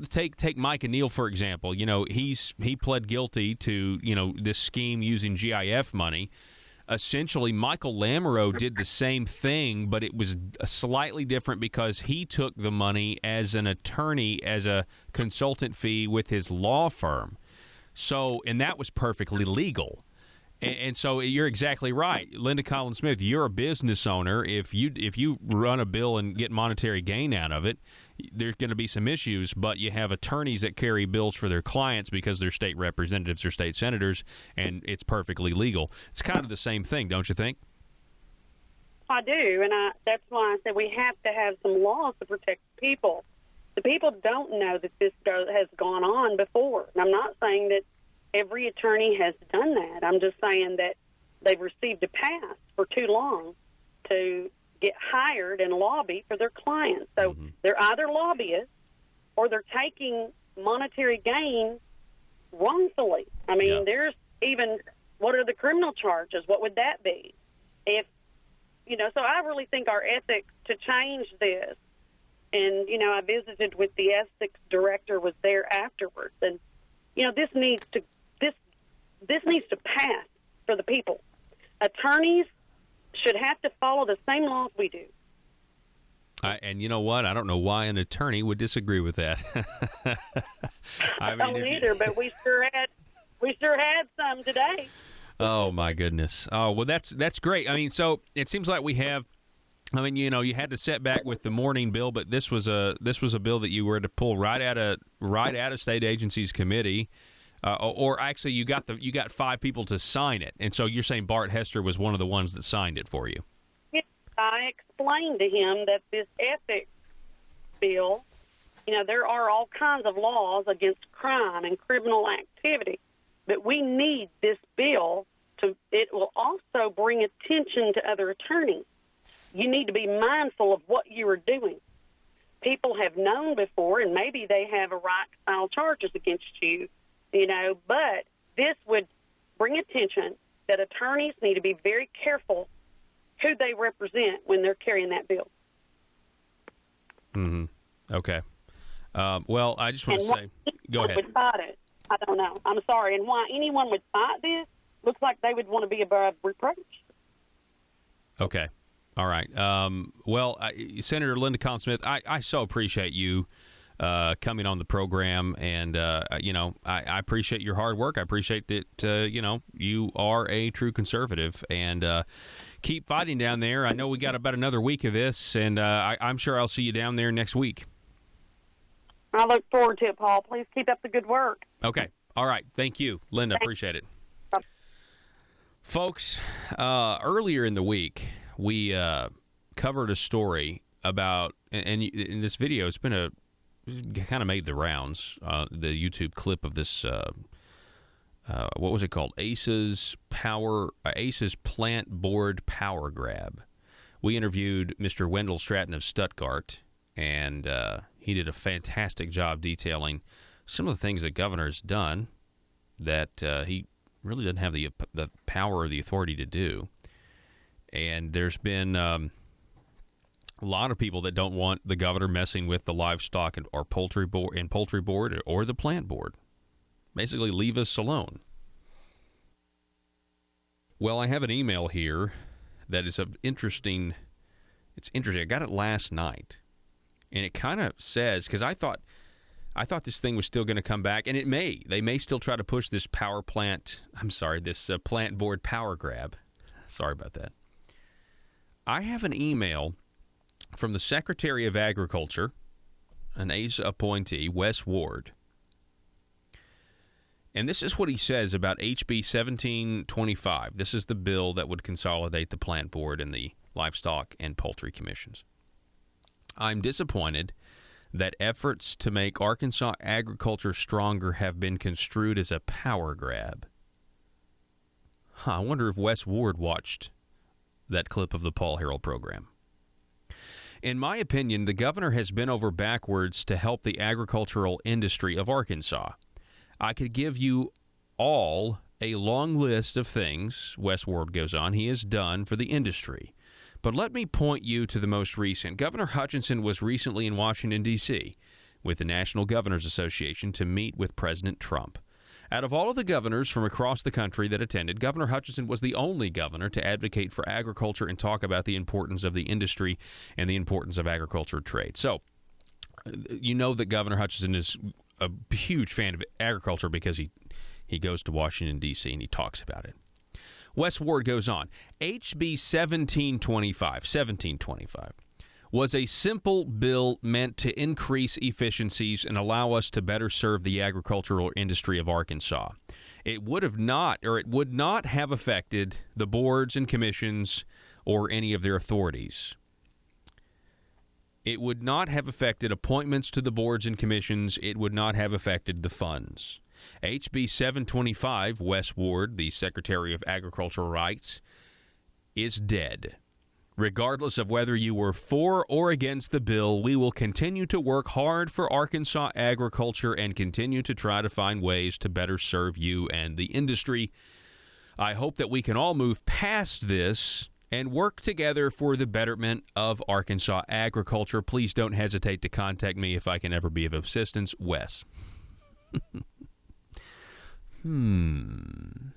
take Mike and Neal, for example. He pled guilty to this scheme using GIF money. Essentially, Michael Lamoureux did the same thing, but it was slightly different because he took the money as an attorney, as a consultant fee with his law firm. So, and that was perfectly legal. And so you're exactly right. Linda Collins Smith, you're a business owner. If you run a bill and get monetary gain out of it, there's going to be some issues, but you have attorneys that carry bills for their clients because they're state representatives or state senators, and it's perfectly legal. It's kind of the same thing, don't you think? I do, and that's why I said we have to have some laws to protect people. The people don't know that this has gone on before, and I'm not saying that every attorney has done that. I'm just saying that they've received a pass for too long to get hired and lobby for their clients. So they're either lobbyists or they're taking monetary gain wrongfully. I mean, there's even, what are the criminal charges? What would that be? If, so I really think our ethics to change this. And, I visited with the ethics director, was there afterwards. And, this needs to pass for the people. Attorneys should have to follow the same laws we do. And you know what? I don't know why an attorney would disagree with that. I don't either, but we sure had some today. Oh my goodness! Oh well, that's great. I mean, so it seems like we have. I mean, you had to set back with the morning bill, but this was a bill that you were to pull right out of state agencies committee, or actually you got 5 people to sign it, and so you're saying Bart Hester was one of the ones that signed it for you. I explained to him that this ethics bill, there are all kinds of laws against crime and criminal activity, but we need this bill it will also bring attention to other attorneys. You need to be mindful of what you are doing. People have known before, and maybe they have a right to file charges against you, but this would bring attention that attorneys need to be very careful who they represent when they're carrying that bill. Mm-hmm. Okay. Well, I just want to say, go ahead. Would fight it, I don't know. I'm sorry. And why anyone would fight this looks like they would want to be above reproach. Okay. All right. Well, Senator Linda Conn-Smith, I so appreciate you coming on the program, and I appreciate your hard work. I appreciate that you are a true conservative, and keep fighting down there. I know we got about another week of this, and I'm sure I'll see you down there next week. I look forward to it, Paul. Please keep up the good work. Okay. All right. Thank you, Linda. Appreciate it. Folks, earlier in the week, we covered a story about, and in this video, it's been kind of made the rounds, the YouTube clip of this, what was it called? ACE's Plant Board Power Grab. We interviewed Mr. Wendell Stratton of Stuttgart, and he did a fantastic job detailing some of the things the governor has done that he really doesn't have the power or the authority to do. And there's been a lot of people that don't want the governor messing with the livestock or poultry board or the plant board. Basically, leave us alone. Well, I have an email here that is interesting. It's interesting. I got it last night, and it kind of says, because I thought this thing was still going to come back, and they may still try to push this this plant board power grab. Sorry about that. I have an email from the Secretary of Agriculture, an ACE appointee, Wes Ward. And this is what he says about HB 1725. This is the bill that would consolidate the plant board and the livestock and poultry commissions. I'm disappointed that efforts to make Arkansas agriculture stronger have been construed as a power grab. I wonder if Wes Ward watched that clip of the Paul Harrell program. In my opinion, the governor has bent over backwards to help the agricultural industry of Arkansas. I could give you all a long list of things, Wes Ward goes on, he has done for the industry. But let me point you to the most recent. Governor Hutchinson was recently in Washington, D.C. with the National Governors Association to meet with President Trump. Out of all of the governors from across the country that attended, Governor Hutchinson was the only governor to advocate for agriculture and talk about the importance of the industry and the importance of agriculture trade. So, you know that Governor Hutchinson is a huge fan of agriculture because he goes to Washington, D.C., and he talks about it. Wes Ward goes on. HB 1725 was a simple bill meant to increase efficiencies and allow us to better serve the agricultural industry of Arkansas. It would not have affected the boards and commissions or any of their authorities. It would not have affected appointments to the boards and commissions. It would not have affected the funds. HB 725, Wes Ward, the Secretary of Agriculture, writes, is dead. Regardless of whether you were for or against the bill, we will continue to work hard for Arkansas agriculture and continue to try to find ways to better serve you and the industry. I hope that we can all move past this and work together for the betterment of Arkansas agriculture. Please don't hesitate to contact me if I can ever be of assistance. Wes. You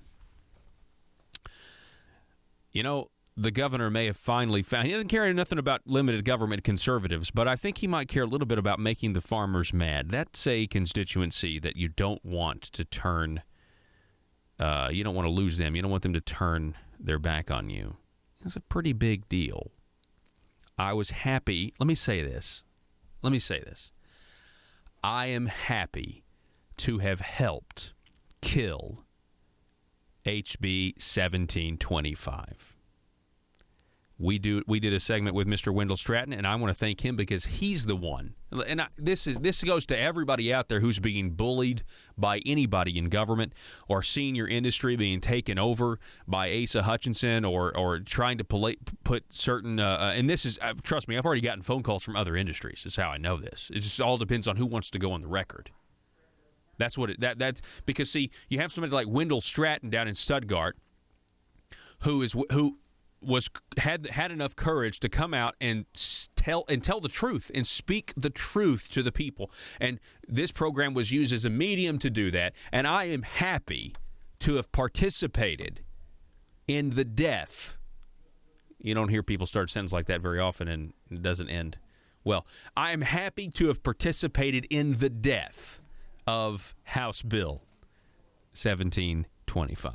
know, the governor may have finally found, he doesn't care nothing about limited government conservatives, but I think he might care a little bit about making the farmers mad. That's a constituency that you don't want to turn, you don't want to lose them. You don't want them to turn their back on you. It's a pretty big deal. I was happy. Let me say this. I am happy to have helped kill HB 1725. We did a segment with Mr. Wendell Stratton, and I want to thank him because he's the one. And this goes to everybody out there who's being bullied by anybody in government or senior industry being taken over by Asa Hutchinson or trying to put certain and this is trust me, I've already gotten phone calls from other industries. Is how I know this. It just all depends on who wants to go on the record. That's what that's because see, you have somebody like Wendell Stratton down in Stuttgart who had enough courage to come out and tell the truth and speak the truth to the people. And this program was used as a medium to do that. And I am happy to have participated in the death. You don't hear people start sentences like that very often, and it doesn't end well. I am happy to have participated in the death of House Bill 1725.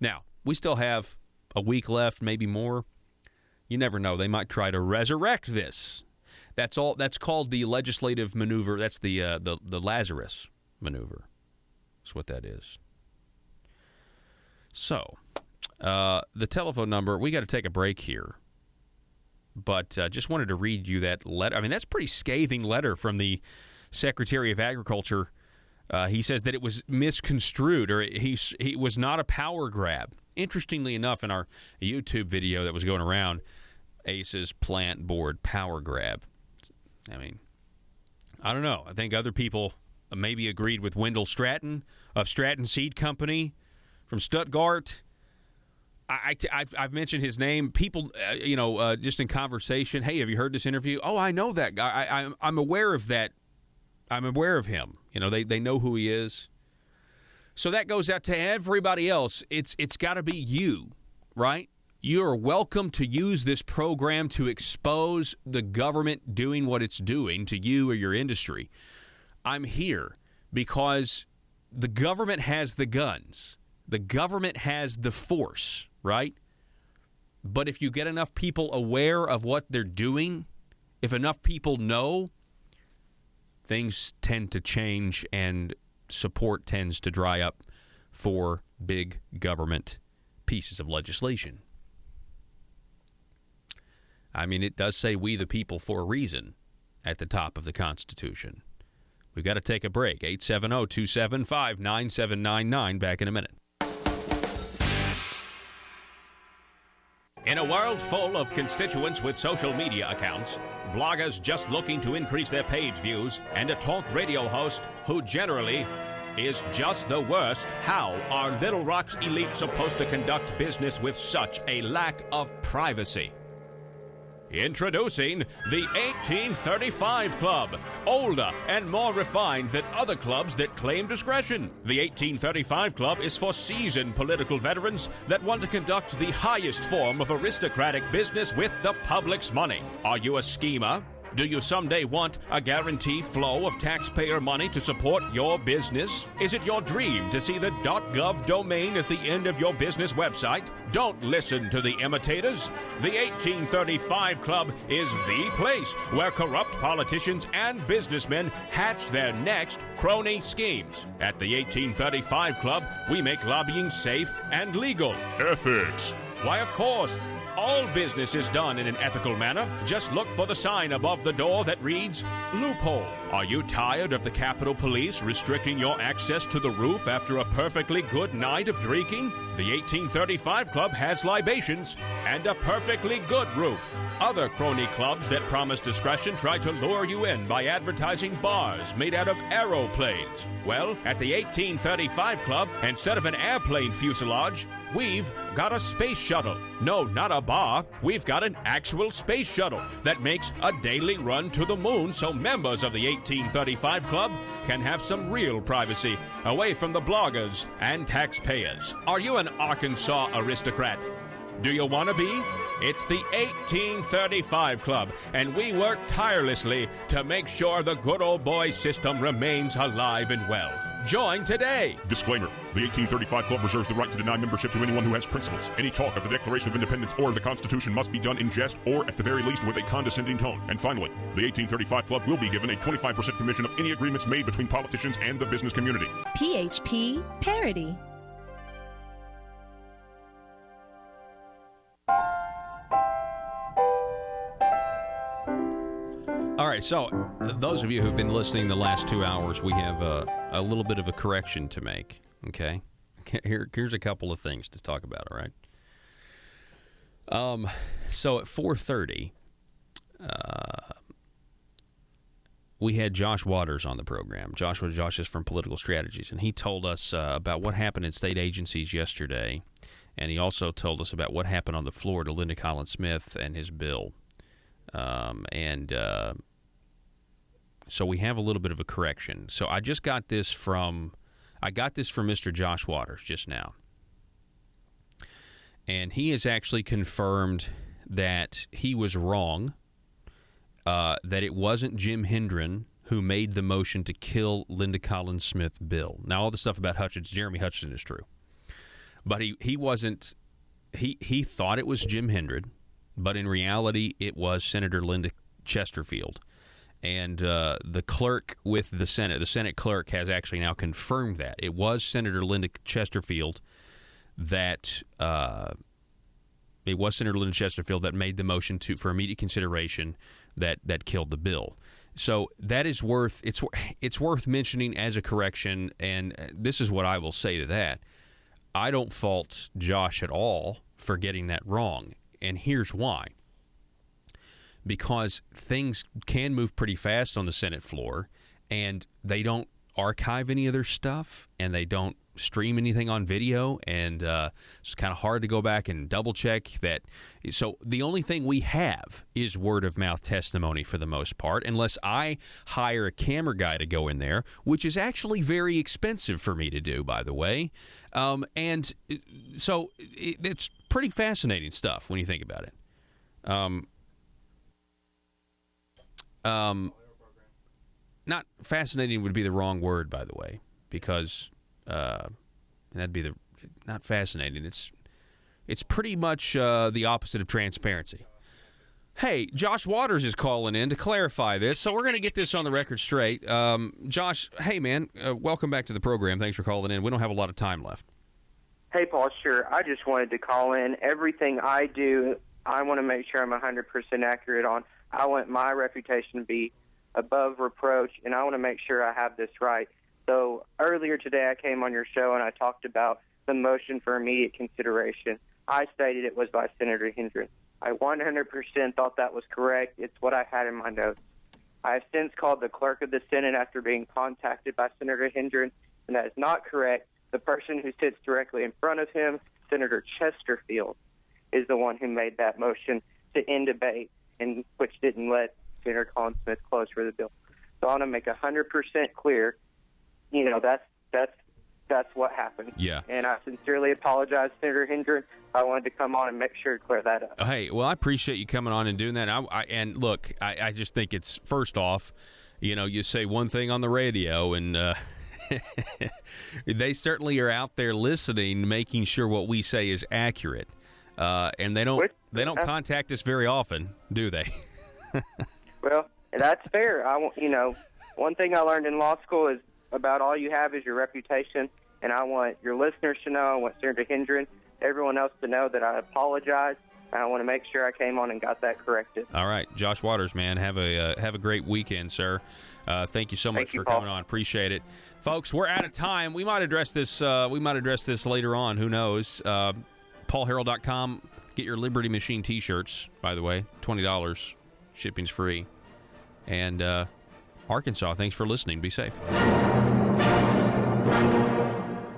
Now, we still have a week left, maybe more. You never know. They might try to resurrect this. That's all. That's called the legislative maneuver. That's the Lazarus maneuver. That's what that is. So, the telephone number, we got to take a break here. But just wanted to read you that letter. I mean, that's a pretty scathing letter from the Secretary of Agriculture. He says that it was misconstrued, or he was not a power grab. Interestingly enough, in our YouTube video that was going around, ACE's plant board power grab. I mean, I don't know. I think other people maybe agreed with Wendell Stratton of Stratton Seed Company from Stuttgart. I've mentioned his name. People, just in conversation, hey, have you heard this interview? Oh, I know that guy. I'm aware of that. I'm aware of him. They know who he is. So that goes out to everybody else. It's got to be you, right? You are welcome to use this program to expose the government doing what it's doing to you or your industry. I'm here because the government has the guns. The government has the force, right? But if you get enough people aware of what they're doing, if enough people know, things tend to change and support tends to dry up for big government pieces of legislation. I mean, it does say we the people for a reason at the top of the Constitution. We've got to take a break. 870-275-9799. Back in a minute. In a world full of constituents with social media accounts, bloggers just looking to increase their page views, and a talk radio host who generally is just the worst, how are Little Rock's elite supposed to conduct business with such a lack of privacy? Introducing the 1835 Club, older and more refined than other clubs that claim discretion. The 1835 Club is for seasoned political veterans that want to conduct the highest form of aristocratic business with the public's money. Are you a schemer? Do you someday want a guaranteed flow of taxpayer money to support your business? Is it your dream to see the .gov domain at the end of your business website? Don't listen to the imitators. The 1835 Club is the place where corrupt politicians and businessmen hatch their next crony schemes. At the 1835 Club, we make lobbying safe and legal. Ethics. Why, of course. All business is done in an ethical manner. Just look for the sign above the door that reads, loophole. Are you tired of the Capitol Police restricting your access to the roof after a perfectly good night of drinking? The 1835 Club has libations and a perfectly good roof. Other crony clubs that promise discretion try to lure you in by advertising bars made out of aeroplanes. Well, at the 1835 Club, instead of an airplane fuselage, we've got a space shuttle. No, not a bar. We've got an actual space shuttle that makes a daily run to the moon so members of the 1835 Club can have some real privacy away from the bloggers and taxpayers. Are you an Arkansas aristocrat? Do you want to be? It's the 1835 Club, and we work tirelessly to make sure the good old boy system remains alive and well. Join today. Disclaimer. The 1835 Club reserves the right to deny membership to anyone who has principles. Any talk of the Declaration of Independence or the Constitution must be done in jest or, at the very least, with a condescending tone. And finally, the 1835 Club will be given a 25% commission of any agreements made between politicians and the business community. PHP Parody. All right, so those of you who've been listening the last 2 hours, we have a little bit of a correction to make, okay? Here's a couple of things to talk about, all right? So at 4:30, we had Josh Waters on the program. Josh is from Political Strategies, and he told us about what happened in state agencies yesterday, and he also told us about what happened on the floor to Linda Collins-Smith and his bill. So we have a little bit of a correction. So I just got this from Mr. Josh Waters just now. And he has actually confirmed that he was wrong, that it wasn't Jim Hendren who made the motion to kill Linda Collins-Smith bill. Now, all the stuff about Jeremy Hutchinson is true. But he wasn't – he thought it was Jim Hendren, but in reality it was Senator Linda Chesterfield. And the clerk with the Senate clerk has actually now confirmed that. It was Senator Linda Chesterfield that made the motion for immediate consideration that killed the bill. So that is it's worth mentioning as a correction, and this is what I will say to that. I don't fault Josh at all for getting that wrong, and here's why. Because things can move pretty fast on the Senate floor, and they don't archive any of their stuff, and they don't stream anything on video, and it's kind of hard to go back and double-check that. So the only thing we have is word-of-mouth testimony for the most part, unless I hire a camera guy to go in there, which is actually very expensive for me to do, by the way. And so it's pretty fascinating stuff when you think about it. Not fascinating would be the wrong word, by the way, because that'd be not fascinating. It's pretty much the opposite of transparency. Hey, Josh Waters is calling in to clarify this, so we're going to get this on the record straight. Josh, hey man, welcome back to the program. Thanks for calling in. We don't have a lot of time left. Hey, Paul, sure. I just wanted to call in. Everything I do, I want to make sure I'm 100% accurate on. I want my reputation to be above reproach, and I want to make sure I have this right. So earlier today I came on your show and I talked about the motion for immediate consideration. I stated it was by Senator Hendren. I 100% thought that was correct. It's what I had in my notes. I have since called the clerk of the Senate after being contacted by Senator Hendren, and that is not correct. The person who sits directly in front of him, Senator Chesterfield, is the one who made that motion to end debate, and which didn't let Senator Collins-Smith close for the bill. So I want to make 100% clear, that's what happened. Yeah. And I sincerely apologize, Senator Hendren. I wanted to come on and make sure to clear that up. Hey, well, I appreciate you coming on and doing that. And look, I just think it's, first off, you say one thing on the radio, and they certainly are out there listening, making sure what we say is accurate. And they don't contact us very often, do they? Well, that's fair. One thing I learned in law school is about all you have is your reputation, and I want your listeners to know, I want Senator Hendren, everyone else to know that I apologize. I want to make sure I came on and got that corrected. All right, Josh Waters, man, have a great weekend, sir. Thank you so much for coming on. Appreciate it, folks. We're out of time. We might address this. Later on. Who knows? PaulHarrell.com. Get your Liberty Machine T-shirts. By the way, $20. Shipping's free. And Arkansas, thanks for listening. Be safe.